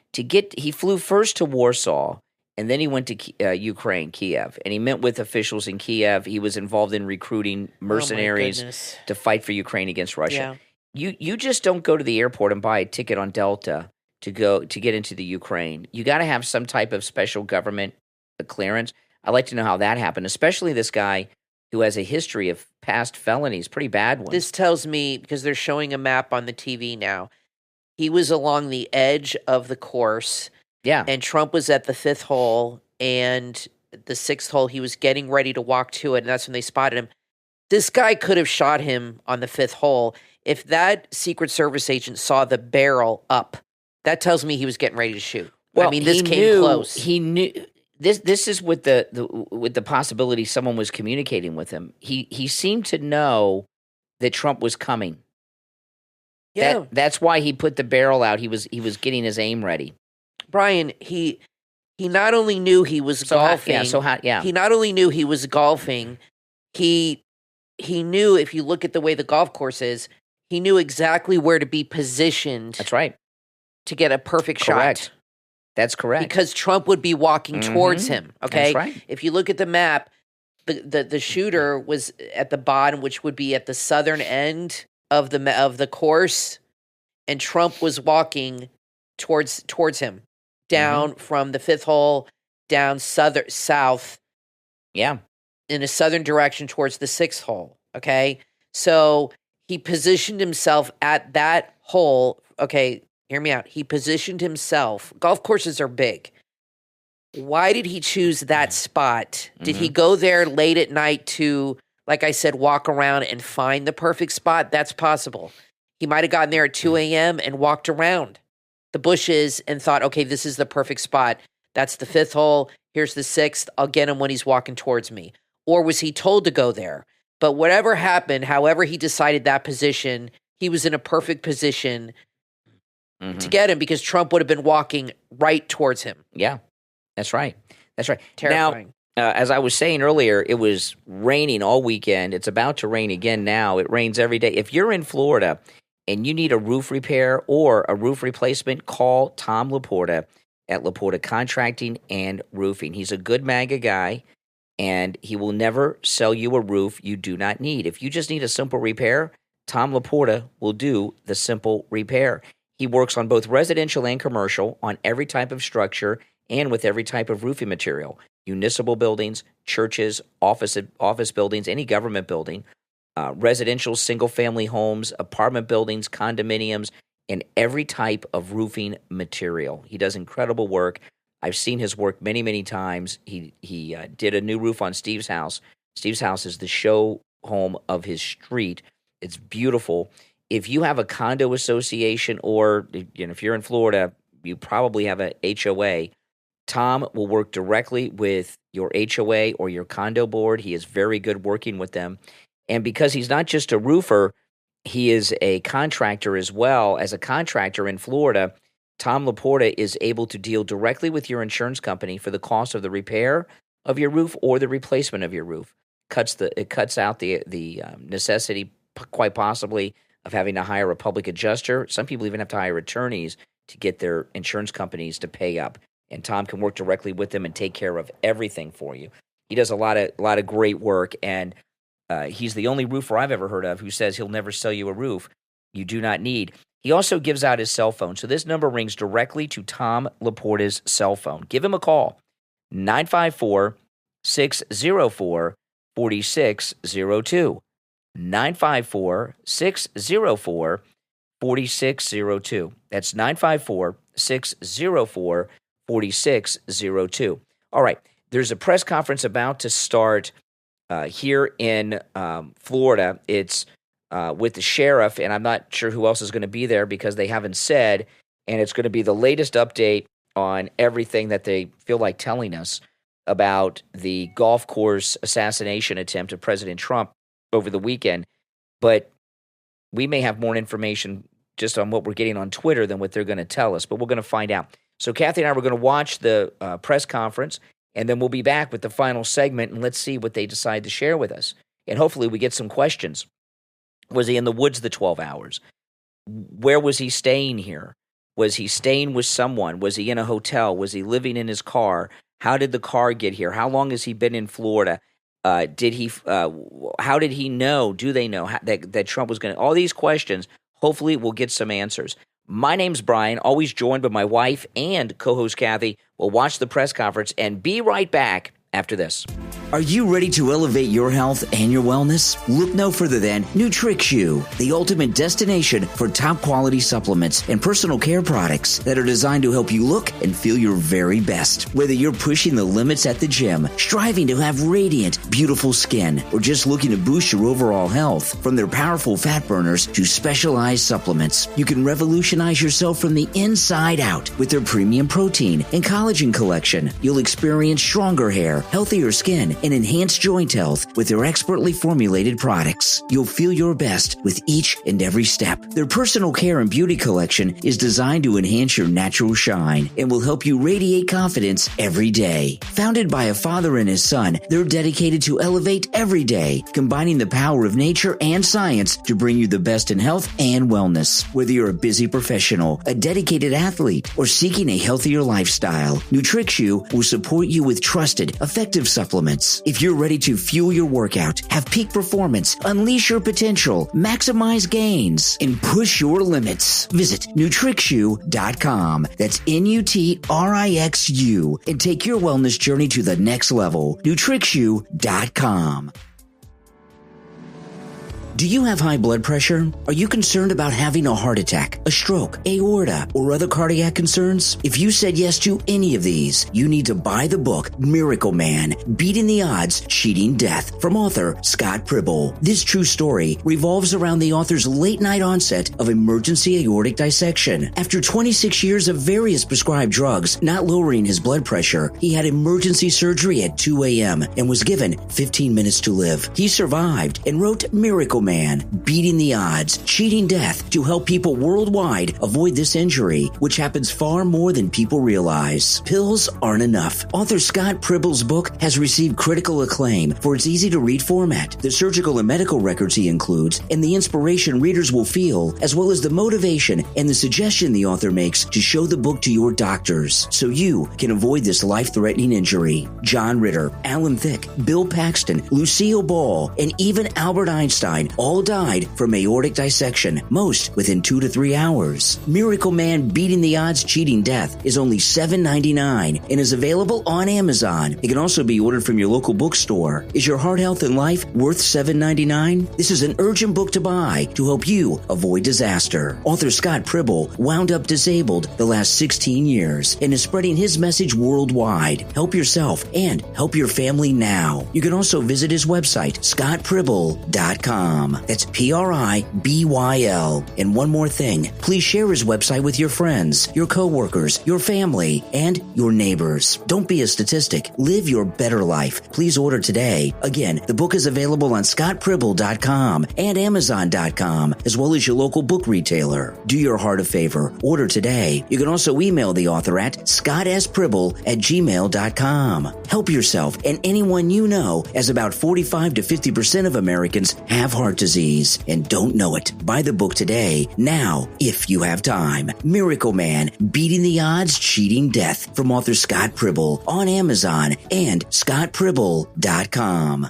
He flew first to Warsaw, and then he went to Ukraine, Kiev, and he met with officials in Kiev. He was involved in recruiting mercenaries to fight for Ukraine against Russia. Yeah. You just don't go to the airport and buy a ticket on Delta to get into the Ukraine. You got to have some type of special government clearance. I'd like to know how that happened, especially this guy who has a history of past felonies, pretty bad ones. This tells me, because they're showing a map on the TV now, he was along the edge of the course. Yeah. And Trump was at the 5th hole, and the 6th hole, he was getting ready to walk to it, and that's when they spotted him. This guy could have shot him on the 5th hole. If that Secret Service agent saw the barrel up, that tells me he was getting ready to shoot. Well, I mean, this came close. He knew. This is with the possibility someone was communicating with him. He seemed to know that Trump was coming. Yeah, that's why he put the barrel out. He was getting his aim ready. Brian, he not only knew he was golfing. He not only knew he was golfing. He knew, if you look at the way the golf course is, he knew exactly where to be positioned. That's right. to get a perfect Correct. shot. That's correct. Because Trump would be walking towards him. Okay, That's right. If you look at the map, the shooter was at the bottom, which would be at the southern end of the course, and Trump was walking towards him down from the fifth hole down south. Yeah. In a southern direction towards the sixth hole. Okay, so he positioned himself at that hole. Okay. Hear me out. He positioned himself. Golf courses are big. Why did he choose that spot? Did he go there late at night to, like I said, walk around and find the perfect spot? That's possible. He might have gotten there at 2 a.m. and walked around the bushes and thought, okay, this is the perfect spot. That's the fifth hole. Here's the sixth. I'll get him when he's walking towards me. Or was he told to go there? But whatever happened, however he decided that position, he was in a perfect position to get him because Trump would have been walking right towards him. Yeah, that's right. That's right. Terrifying. Now, as I was saying earlier, it was raining all weekend. It's about to rain again now. It rains every day. If you're in Florida and you need a roof repair or a roof replacement, call Tom Laporta at Laporta Contracting and Roofing. He's a good MAGA guy, and he will never sell you a roof you do not need. If you just need a simple repair, Tom Laporta will do the simple repair. He works on both residential and commercial, on every type of structure, and with every type of roofing material. Municipal buildings, churches, office buildings, any government building, residential single-family homes, apartment buildings, condominiums, and every type of roofing material. He does incredible work. I've seen his work many, many times. He did a new roof on Steve's house. Steve's house is the show home of his street. It's beautiful. If you have a condo association or if you're in Florida, you probably have a HOA. Tom will work directly with your HOA or your condo board. He is very good working with them. And because he's not just a roofer, he is a contractor as well. As a contractor in Florida, Tom Laporta is able to deal directly with your insurance company for the cost of the repair of your roof or the replacement of your roof. It cuts out the necessity, quite possibly, of having to hire a public adjuster. Some people even have to hire attorneys to get their insurance companies to pay up. And Tom can work directly with them and take care of everything for you. He does a lot of great work, and he's the only roofer I've ever heard of who says he'll never sell you a roof you do not need. He also gives out his cell phone. So this number rings directly to Tom Laporta's cell phone. Give him a call, 954-604-4602. 954-604-4602. That's 954-604-4602. All right. There's a press conference about to start here in Florida. It's with the sheriff, and I'm not sure who else is going to be there because they haven't said, and it's going to be the latest update on everything that they feel like telling us about the golf course assassination attempt of President Trump over the weekend. But we may have more information just on what we're getting on Twitter than what they're going to tell us, but we're going to find out. So Kathy and I were going to watch the press conference, and then we'll be back with the final segment, and let's see what they decide to share with us. And hopefully we get some questions. Was he in the woods the 12 hours? Where was he staying here? Was he staying with someone? Was he in a hotel? Was he living in his car? How did the car get here? How long has he been in Florida? How did he know? Do they know that Trump was going to? All these questions, hopefully we'll get some answers. My name's Brian, always joined by my wife and co-host Kathy. We'll watch the press conference and be right back after this. Are you ready to elevate your health and your wellness? Look no further than NutrixU, the ultimate destination for top quality supplements and personal care products that are designed to help you look and feel your very best. Whether you're pushing the limits at the gym, striving to have radiant, beautiful skin, or just looking to boost your overall health, from their powerful fat burners to specialized supplements, you can revolutionize yourself from the inside out with their premium protein and collagen collection. You'll experience stronger hair, healthier skin, and enhanced joint health with their expertly formulated products. You'll feel your best with each and every step. Their personal care and beauty collection is designed to enhance your natural shine and will help you radiate confidence every day. Founded by a father and his son, they're dedicated to elevate every day, combining the power of nature and science to bring you the best in health and wellness. Whether you're a busy professional, a dedicated athlete, or seeking a healthier lifestyle, NutrixU will support you with trusted, effective supplements. If you're ready to fuel your workout, have peak performance, unleash your potential, maximize gains, and push your limits, visit NutrixU.com. That's NutrixU, and take your wellness journey to the next level. NutrixU.com. Do you have high blood pressure? Are you concerned about having a heart attack, a stroke, aorta, or other cardiac concerns? If you said yes to any of these, you need to buy the book Miracle Man, Beating the Odds, Cheating Death, from author Scott Pribble. This true story revolves around the author's late-night onset of emergency aortic dissection. After 26 years of various prescribed drugs not lowering his blood pressure, he had emergency surgery at 2 a.m. and was given 15 minutes to live. He survived and wrote Miracle Man, Beating the Odds, Cheating Death, to help people worldwide avoid this injury, which happens far more than people realize. Pills aren't enough. Author Scott Pribble's book has received critical acclaim for its easy-to-read format, the surgical and medical records he includes, and the inspiration readers will feel, as well as the motivation and the suggestion the author makes to show the book to your doctors so you can avoid this life-threatening injury. John Ritter, Alan Thicke, Bill Paxton, Lucille Ball, and even Albert Einstein all died from aortic dissection, most within 2 to 3 hours. Miracle Man, Beating the Odds, Cheating Death is only $7.99 and is available on Amazon. It can also be ordered from your local bookstore. Is your heart health and life worth $7.99? This is an urgent book to buy to help you avoid disaster. Author Scott Pribble wound up disabled the last 16 years and is spreading his message worldwide. Help yourself and help your family now. You can also visit his website, scottpribble.com. That's Pribyle. And one more thing, please share his website with your friends, your coworkers, your family, and your neighbors. Don't be a statistic. Live your better life. Please order today. Again, the book is available on scottpribble.com and Amazon.com, as well as your local book retailer. Do your heart a favor. Order today. You can also email the author at scottspribble@gmail.com. Help yourself and anyone you know, as about 45 to 50% of Americans have heart disease and don't know it. Buy the book today, now, if you have time. Miracle Man, Beating the Odds, Cheating Death, from author Scott Pribble, on Amazon and scottpribble.com.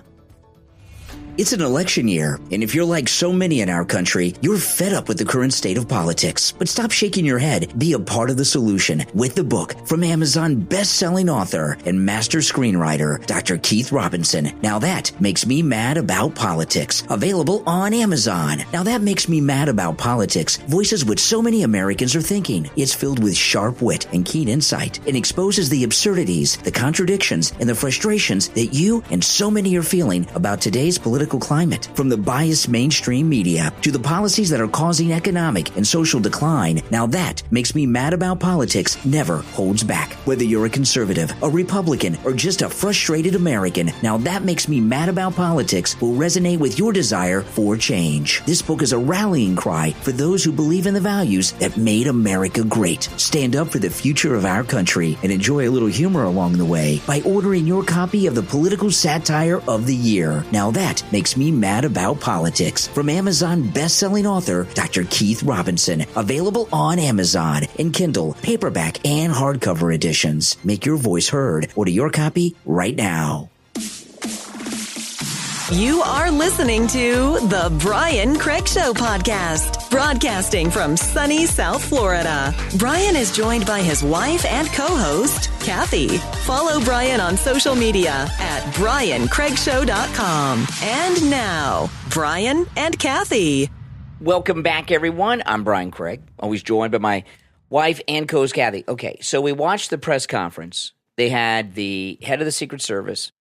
It's an election year, and if you're like so many in our country, you're fed up with the current state of politics. But stop shaking your head. Be a part of the solution with the book from Amazon best-selling author and master screenwriter, Dr. Keith Robinson. Now That Makes Me Mad About Politics. Available on Amazon. Now That Makes Me Mad About Politics voices what so many Americans are thinking. It's filled with sharp wit and keen insight and exposes the absurdities, the contradictions, and the frustrations that you and so many are feeling about today's political climate. From the biased mainstream media to the policies that are causing economic and social decline, Now That Makes Me Mad About Politics never holds back. Whether you're a conservative, a Republican, or just a frustrated American, Now That Makes Me Mad About Politics will resonate with your desire for change. This book is a rallying cry for those who believe in the values that made America great. Stand up for the future of our country and enjoy a little humor along the way by ordering your copy of the political satire of the year, Now That Makes Me Mad About Politics, from Amazon best-selling author Dr. Keith Robinson. Available on Amazon in Kindle, paperback, and hardcover editions. Make your voice heard. Order your copy right now. You are listening to the Brian Craig Show podcast, broadcasting from sunny South Florida. Brian is joined by his wife and co-host, Kathy. Follow Brian on social media at briancraigshow.com. And now, Brian and Kathy. Welcome back, everyone. I'm Brian Craig, always joined by my wife and co-host, Kathy. Okay, so we watched the press conference. They had the head of the Secret Service,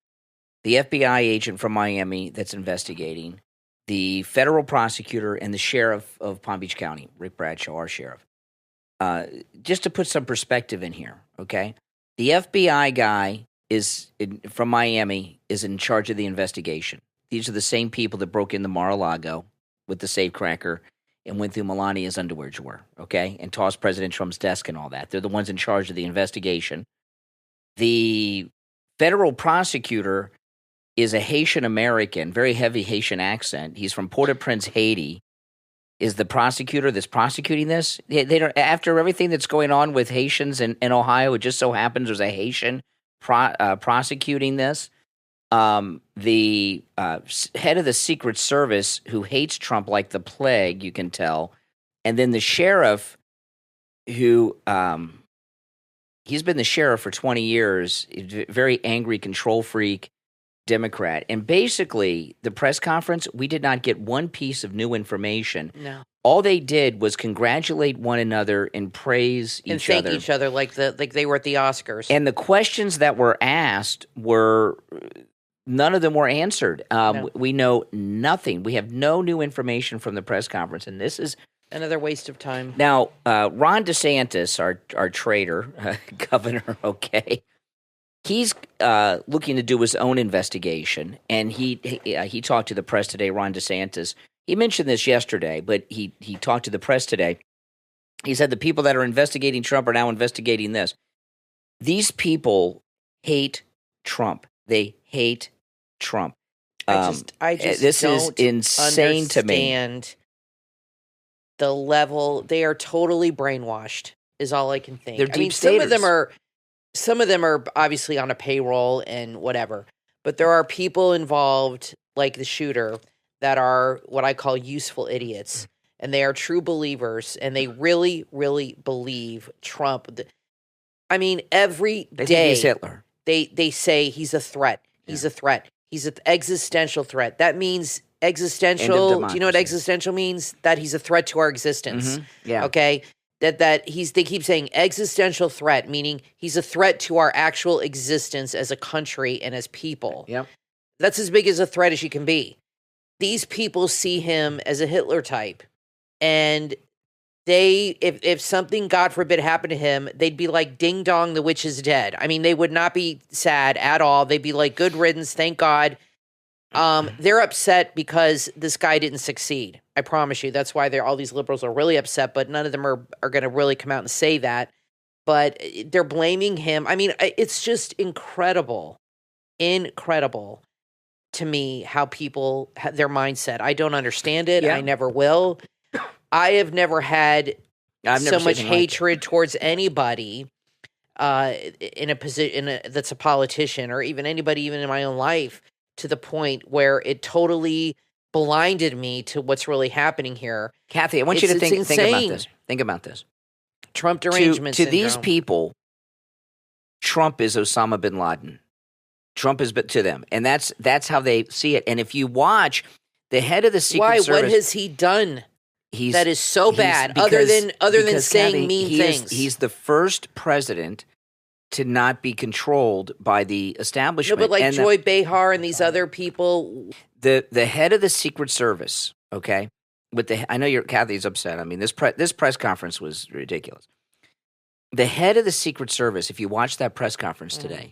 the FBI agent from Miami that's investigating, the federal prosecutor, and the sheriff of Palm Beach County, Rick Bradshaw, our sheriff. Just to put some perspective in here, okay? The FBI guy from Miami is in charge of the investigation. These are the same people that broke into Mar-a-Lago with the safecracker and went through Melania's underwear drawer, okay, and tossed President Trump's desk and all that. They're the ones in charge of the investigation. The federal prosecutor is a Haitian American, very heavy Haitian accent. He's from Port-au-Prince, Haiti. Is the prosecutor that's prosecuting this? They don't. After everything that's going on with Haitians in Ohio, it just so happens there's a Haitian prosecuting this. The head of the Secret Service, who hates Trump like the plague, you can tell, and then the sheriff, who he's been the sheriff for 20 years, very angry control freak Democrat. And basically, the press conference, we did not get one piece of new information. No. All they did was congratulate one another and praise and each other. thank each other like they were at the Oscars. And the questions that were asked were, none of them were answered. No. We know nothing. We have no new information from the press conference. And this is another waste of time. Now, Ron DeSantis, our traitor, governor, okay, he's looking to do his own investigation, and he talked to the press today, Ron DeSantis. He mentioned this yesterday, but he talked to the press today. He said the people that are investigating Trump are now investigating this. These people hate Trump. They hate Trump. I just this don't is insane to me. Understand the level. They are totally brainwashed, is all I can think. They're deep some of staters. Some of them are obviously on a payroll and whatever, but there are people involved, like the shooter, that are what I call useful idiots, and they are true believers, and they really, really believe Trump. I mean, every They day think he's Hitler. they say he's a threat. He's a threat. He's an existential threat. That means existential. Do you know what democracy. existential means? That he's a threat to our existence. Yeah. Okay. They keep saying existential threat, meaning he's a threat to our actual existence as a country and as people. Yep. That's as big as a threat as you can be. These people see him as a Hitler type, and if something, God forbid, happened to him, they'd be like, ding dong, the witch is dead. I mean, they would not be sad at all. They'd be like, good riddance, thank God. They're upset because this guy didn't succeed. I promise you. That's why all these liberals are really upset, but none of them are going to really come out and say that. But they're blaming him. I mean, it's just incredible to me how people, their mindset. I don't understand it. Yeah. I never will. I have never had so much hatred towards anybody in a position that's a politician, or even anybody, even in my own life, to the point where it totally blinded me to what's really happening here. Kathy, I want you to think about this. Think about this. Trump derangement to these syndrome. people, Trump is Osama bin Laden. Trump is to them, and that's how they see it. And if you watch the head of the Secret Service, what has he done that is so bad? Other than saying Kathy, mean things, he's the first president to not be controlled by the establishment. No, but like and Joy Behar and these other people. The head of the Secret Service, okay, I know Kathy's upset. I mean, this press conference was ridiculous. The head of the Secret Service, if you watch that press conference today,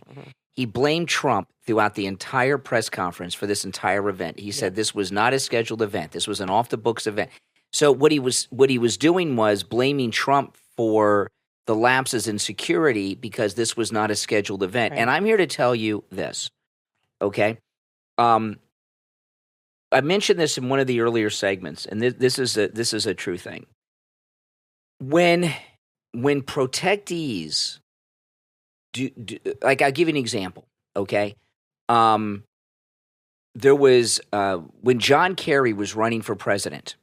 he blamed Trump throughout the entire press conference for this entire event. He said this was not a scheduled event. This was an off-the-books event. So what he was doing was blaming Trump for the lapses in security because this was not a scheduled event. Right. And I'm here to tell you this, okay? I mentioned this in one of the earlier segments, and this is a true thing. When protectees do like, I'll give you an example, okay? There was when John Kerry was running for president,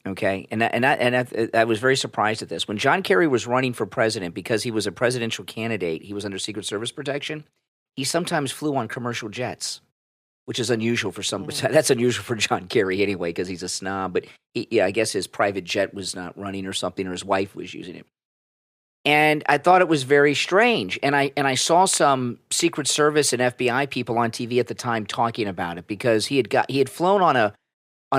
okay, and I was very surprised at this. When John Kerry was running for president, because he was a presidential candidate, he was under Secret Service protection. He sometimes flew on commercial jets, which is unusual for some. That's unusual for John Kerry anyway, because he's a snob. But I guess his private jet was not running or something, or his wife was using it. And I thought it was very strange. And I saw some Secret Service and FBI people on TV at the time talking about it, because he had flown on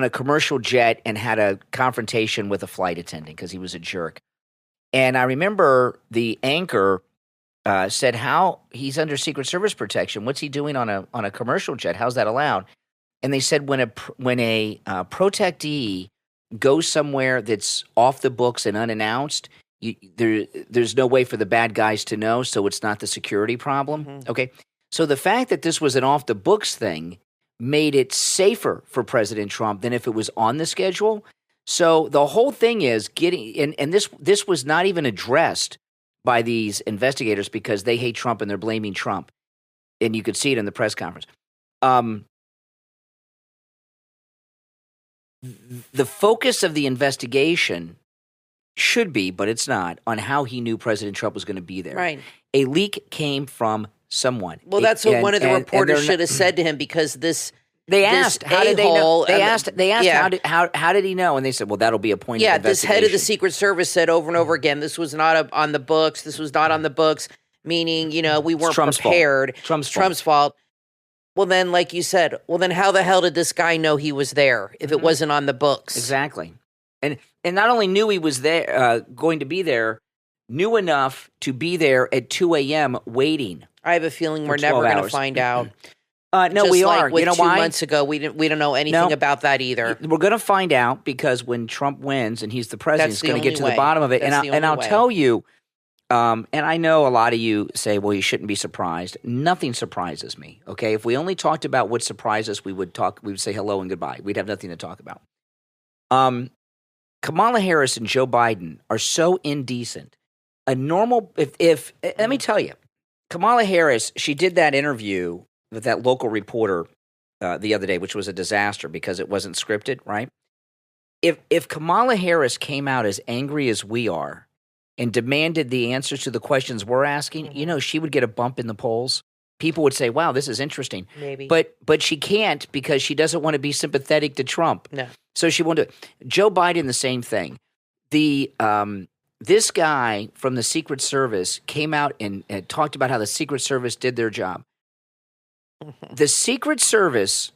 a commercial jet and had a confrontation with a flight attendant because he was a jerk. And I remember the anchor said how he's under Secret Service protection. What's he doing on a commercial jet? How's that allowed? And they said when a protectee goes somewhere that's off the books and unannounced, there's no way for the bad guys to know, so it's not the security problem. Mm-hmm. Okay, so the fact that this was an off the books thing made it safer for President Trump than if it was on the schedule. So the whole thing is getting, and this was not even addressed by these investigators because they hate Trump and they're blaming Trump, and you could see it in the press conference. The focus of the investigation should be, but it's not, on how he knew President Trump was going to be there. Right. A leak came from someone. Well, that's what one of the reporters should have said to him, because they asked, how did they know? They asked, yeah. how did he know? And they said, well, that'll be a point of investigation. This head of the Secret Service said over and over again, this was not on the books. This was not on the books, meaning, we weren't prepared. Trump's fault. Well, then, like you said, how the hell did this guy know he was there if it wasn't on the books? Exactly. And not only knew he was there, going to be there, knew enough to be there at 2 a.m. waiting. I have a feeling we're never going to find out. No, Just we like are. With you know 2 why? months ago, we don't know anything about that either. We're going to find out because when Trump wins and he's the president, he's going to get to the bottom of it. And I'll tell you, and I know a lot of you say, well, you shouldn't be surprised. Nothing surprises me, okay? If we only talked about what surprised us, we would say hello and goodbye. We'd have nothing to talk about. Kamala Harris and Joe Biden are so indecent. Let me tell you, Kamala Harris, she did that interview with that local reporter the other day, which was a disaster because it wasn't scripted, right? If Kamala Harris came out as angry as we are and demanded the answers to the questions we're asking, she would get a bump in the polls. People would say, wow, this is interesting. Maybe. But she can't because she doesn't want to be sympathetic to Trump. No. So she won't do it. Joe Biden, the same thing. This guy from the Secret Service came out and talked about how the Secret Service did their job. The Secret Service,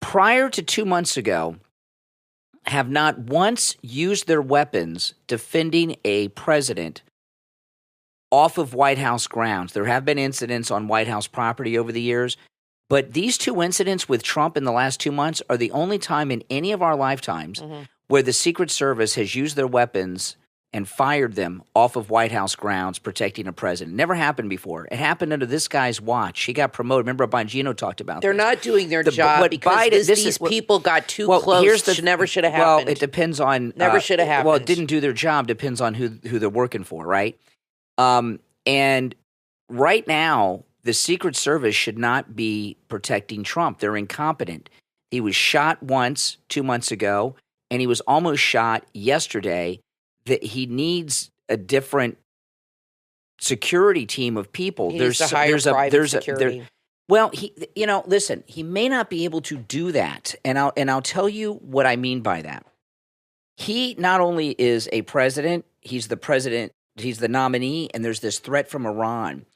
prior to 2 months ago, have not once used their weapons defending a president off of White House grounds. There have been incidents on White House property over the years, but these two incidents with Trump in the last 2 months are the only time in any of our lifetimes where the Secret Service has used their weapons and fired them off of White House grounds protecting a president. Never happened before. It happened under this guy's watch. He got promoted. Remember, Bongino talked about They're this. not doing their job because these people got too close. Never should have happened. Well, it depends on... Never should have happened. Well, it didn't do their job. Depends on who they're working for, right? And right now, the Secret Service should not be protecting Trump. They're incompetent. He was shot once 2 months ago, and he was almost shot yesterday. That he needs a different security team of people. He needs to hire private security. Listen, he may not be able to do that, and I'll tell you what I mean by that. He not only is a president, he's the nominee, and there's this threat from Iran.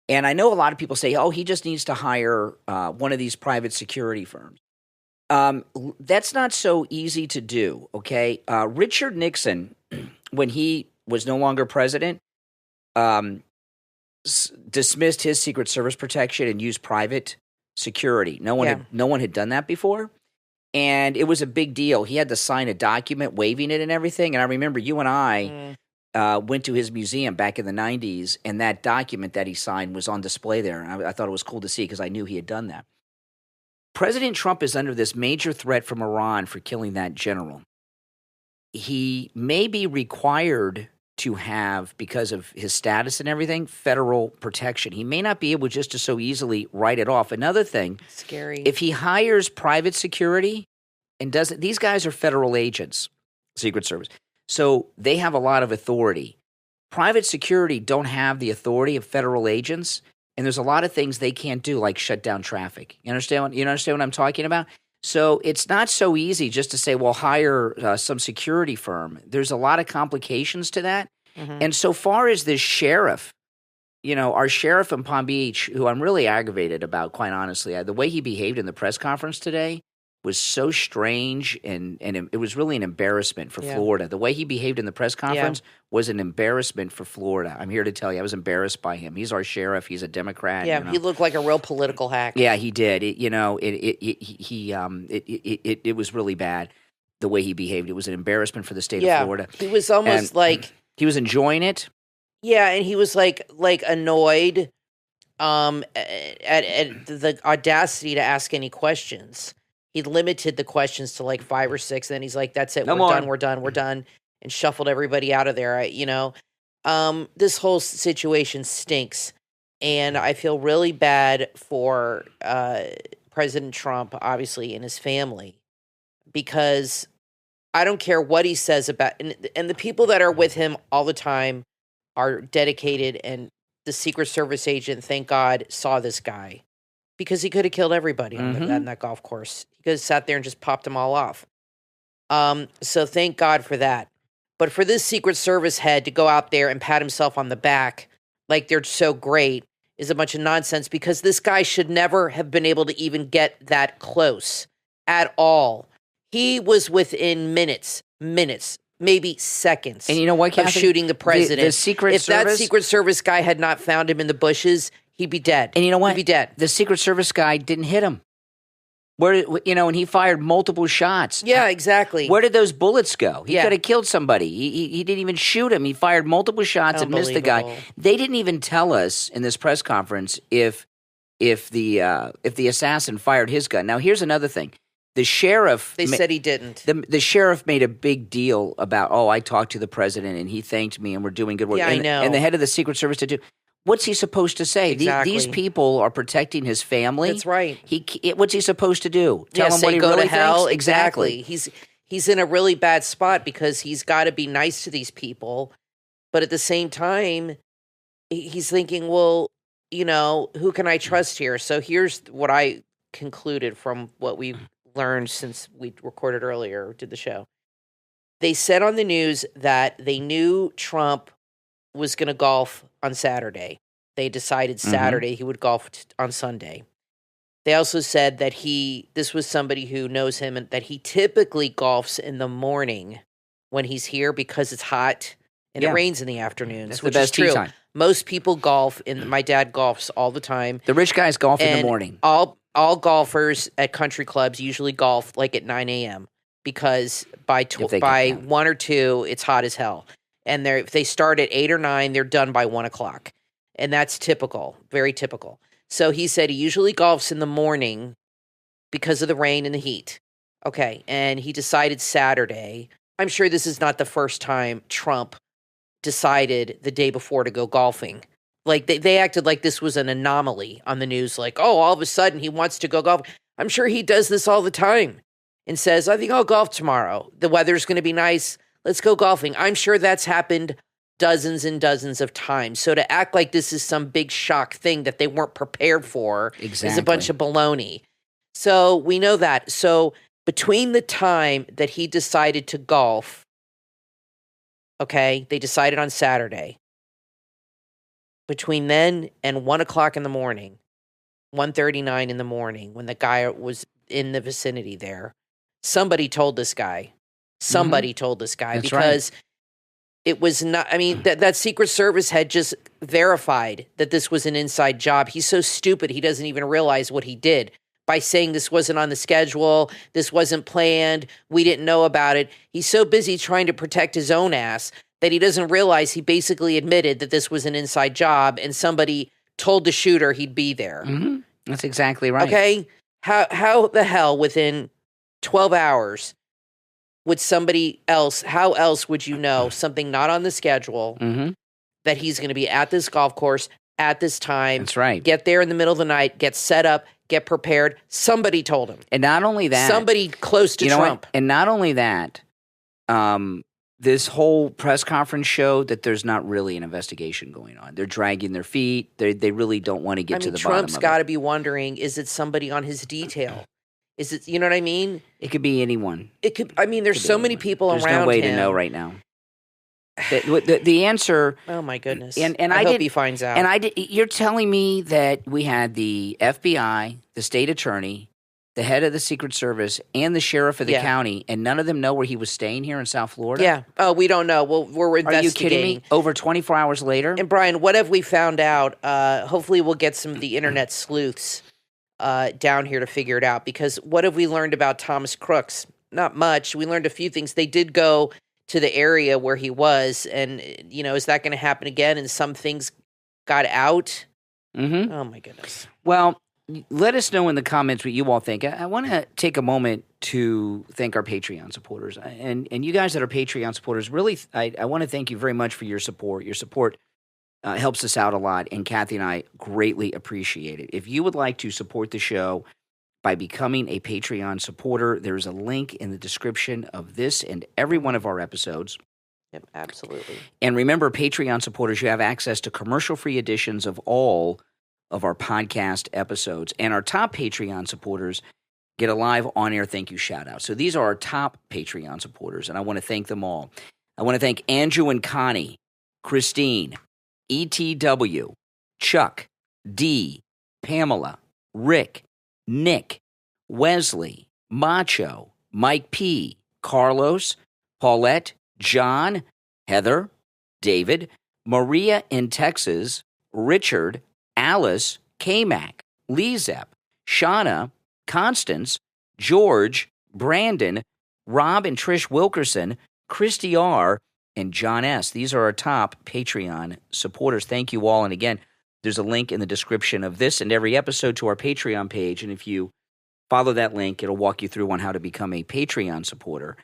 And I know a lot of people say, oh, he just needs to hire one of these private security firms. That's not so easy to do, okay? Richard Nixon, when he was no longer president, dismissed his Secret Service protection and used private security. No one had done that before, and it was a big deal. He had to sign a document waiving it and everything. And I remember you and I went to his museum back in the 90s, and that document that he signed was on display there. And I thought it was cool to see because I knew he had done that. President Trump is under this major threat from Iran for killing that general. He may be required to have, because of his status and everything, federal protection. He may not be able just to so easily write it off. Another thing, scary. If he hires private security and doesn't, these guys are federal agents, Secret Service, so they have a lot of authority. Private security don't have the authority of federal agents, and there's a lot of things they can't do, like shut down traffic. You understand what I'm talking about? So it's not so easy just to say, well, hire some security firm. There's a lot of complications to that. Mm-hmm. And so far as this sheriff, our sheriff in Palm Beach, who I'm really aggravated about, quite honestly, the way he behaved in the press conference today was so strange, and it was really an embarrassment for Yeah. Florida. The way he behaved in the press conference was an embarrassment for Florida. I'm here to tell you, I was embarrassed by him. He's our sheriff. He's a Democrat. Yeah, you know. he looked like a real political hack. Yeah, he did. It was really bad the way he behaved. It was an embarrassment for the state of Florida. He was almost like he was enjoying it. Yeah, and he was like annoyed at the audacity to ask any questions. He limited the questions to like 5 or 6, and then he's like, "That's it, No we're more. done, we're done," and shuffled everybody out of there. This whole situation stinks, and I feel really bad for President Trump, obviously, and his family, because I don't care what he says about, and the people that are with him all the time are dedicated, and the Secret Service agent, thank God, saw this guy. Because he could have killed everybody on that golf course. He could have sat there and just popped them all off. So thank God for that. But for this Secret Service head to go out there and pat himself on the back like they're so great is a bunch of nonsense, because this guy should never have been able to even get that close at all. He was within minutes, maybe seconds, And you know what, of Kathy? shooting the president. The Secret if Service, that Secret Service guy had not found him in the bushes, he'd be dead. and you know what? He'd be dead. The Secret Service guy didn't hit him. And he fired multiple shots. Yeah, exactly. Where did those bullets go? He Yeah. could have killed somebody. He didn't even shoot him. He fired multiple shots and missed the guy. Unbelievable. They didn't even tell us in this press conference if the assassin fired his gun. Now, here's another thing. The sheriff They said he didn't. the sheriff made a big deal about, I talked to the president and he thanked me and we're doing good work. Yeah, I know. And the head of the Secret Service to do. What's he supposed to say? Exactly. These people are protecting his family. That's right. What's he supposed to do? Tell him say what he go really to hell. thinks? Exactly. He's in a really bad spot because he's got to be nice to these people, but at the same time, he's thinking, well, who can I trust here? So here's what I concluded from what we've learned since we recorded earlier, did the show. They said on the news that they knew Trump was going to golf on Saturday. They decided Saturday he would golf on Sunday. They also said that this was somebody who knows him and that he typically golfs in the morning when he's here because it's hot and it rains in the afternoons, That's which the best is true. tee time. Most people golf, and my dad golfs all the time. The rich guys golf in the And morning. All golfers at country clubs usually golf like at 9 a.m. because by they can count. 1 or 2, it's hot as hell. And if they start at 8 or 9, they're done by 1 o'clock. And that's typical, very typical. So he said he usually golfs in the morning because of the rain and the heat. Okay, and he decided Saturday. I'm sure this is not the first time Trump decided the day before to go golfing. Like, they acted like this was an anomaly on the news, like, all of a sudden he wants to go golf. I'm sure he does this all the time and says, I think I'll golf tomorrow. The weather's going to be nice. Let's go golfing. I'm sure that's happened dozens and dozens of times. So to act like this is some big shock thing that they weren't prepared for is a bunch of baloney. So we know that. So between the time that he decided to golf, okay, they decided on Saturday. Between then and 1 o'clock in the morning, 1:39 in the morning, when the guy was in the vicinity there, somebody told this guy. Somebody told this guy. That's because it was not, that Secret Service had just verified that this was an inside job. He's so stupid, he doesn't even realize what he did by saying this wasn't on the schedule, this wasn't planned, we didn't know about it. He's so busy trying to protect his own ass that he doesn't realize he basically admitted that this was an inside job and somebody told the shooter he'd be there. Mm-hmm. That's exactly right. Okay? How the hell within 12 hours would somebody else, how else would you know something not on the schedule that he's going to be at this golf course at this time? That's right. Get there in the middle of the night, get set up, get prepared. Somebody told him. And not only that, somebody close to Trump. And not only that, this whole press conference showed that there's not really an investigation going on. They're dragging their feet. They really don't want to get to the bottom of it. Trump's got to be wondering, is it somebody on his detail? Is it, you know what I mean? It could be anyone. It could. There's so many people around him. There's no way to know right now. The answer. Oh my goodness! And I hope he finds out. And you're telling me that we had the FBI, the state attorney, the head of the Secret Service, and the sheriff of the county, and none of them know where he was staying here in South Florida? Yeah. Oh, we don't know. Well, we're investigating. Are you kidding me? Over 24 hours later? And Brian, what have we found out? Hopefully we'll get some of the internet sleuths down here to figure it out, because what have we learned about Thomas Crooks? Not much. We learned a few things. They did go to the area where he was, and, is that going to happen again? And some things got out? Mm-hmm. Oh, my goodness. Well, let us know in the comments what you all think. I want to take a moment to thank our Patreon supporters. And you guys that are Patreon supporters, really, I want to thank you very much for your support. Your support helps us out a lot, and Kathy and I greatly appreciate it. If you would like to support the show by becoming a Patreon supporter, there's a link in the description of this and every one of our episodes. Yep, absolutely. And remember, Patreon supporters, you have access to commercial-free editions of all of our podcast episodes. And our top Patreon supporters get a live on-air thank you shout-out. So these are our top Patreon supporters, and I want to thank them all. I want to thank Andrew and Connie, Christine, ETW, Chuck, D, Pamela, Rick, Nick, Wesley, Macho, Mike P, Carlos, Paulette, John, Heather, David, Maria in Texas, Richard, Alice, K-Mac, LeeZep, Shawna, Constance, George, Brandon, Rob and Trish Wilkerson, Christy R., and John S. These are our top Patreon supporters. Thank you all. And again, there's a link in the description of this and every episode to our Patreon page. And if you follow that link, it'll walk you through on how to become a Patreon supporter.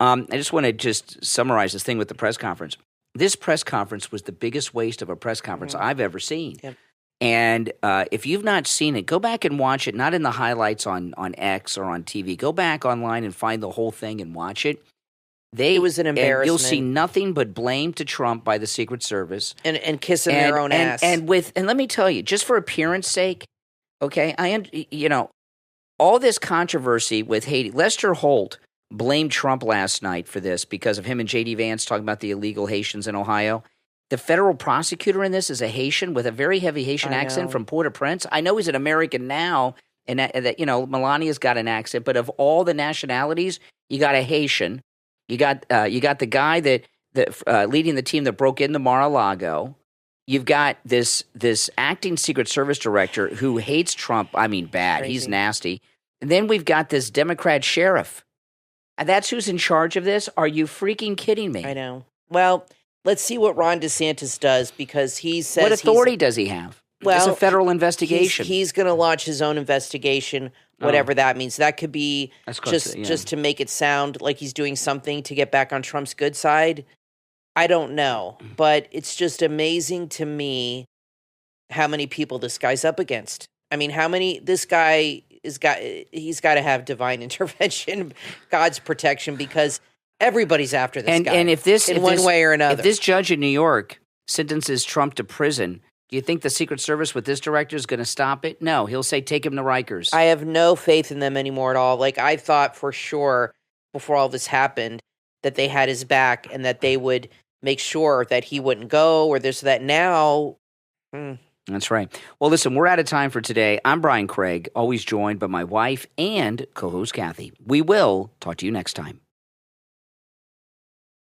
I just want to just summarize this thing with the press conference. This press conference was the biggest waste of a press conference I've ever seen. Yep. And if you've not seen it, go back and watch it, not in the highlights on X or on TV. Go back online and find the whole thing and watch it. It was an embarrassment. You'll see nothing but blame to Trump by the Secret Service. And kissing their own ass. And let me tell you, just for appearance sake, okay, all this controversy with Haiti. Lester Holt blamed Trump last night for this because of him and J.D. Vance talking about the illegal Haitians in Ohio. The federal prosecutor in this is a Haitian with a very heavy Haitian accent from Port-au-Prince. I know he's an American now, and that Melania's got an accent, but of all the nationalities, you got a Haitian. You got the guy that leading the team that broke into Mar-a-Lago. You've got this acting Secret Service director who hates Trump. I mean, bad. Crazy. He's nasty. And then we've got this Democrat sheriff. And that's who's in charge of this? Are you freaking kidding me? I know. Well, let's see what Ron DeSantis does, because he says... What authority does he have? Well, it's a federal investigation. He's going to launch his own investigation, whatever that means. That could be just to make it sound like he's doing something to get back on Trump's good side. I don't know. But it's just amazing to me how many people this guy's up against. I mean, this guy he's got to have divine intervention, God's protection, because everybody's after this guy. And if this, one way or another. If this judge in New York sentences Trump to prison, do you think the Secret Service with this director is going to stop it? No, he'll say take him to Rikers. I have no faith in them anymore at all. Like, I thought for sure before all this happened that they had his back and that they would make sure that he wouldn't go or this or that. Now... That's right. Well, listen, we're out of time for today. I'm Brian Craig, always joined by my wife and co-host Kathy. We will talk to you next time.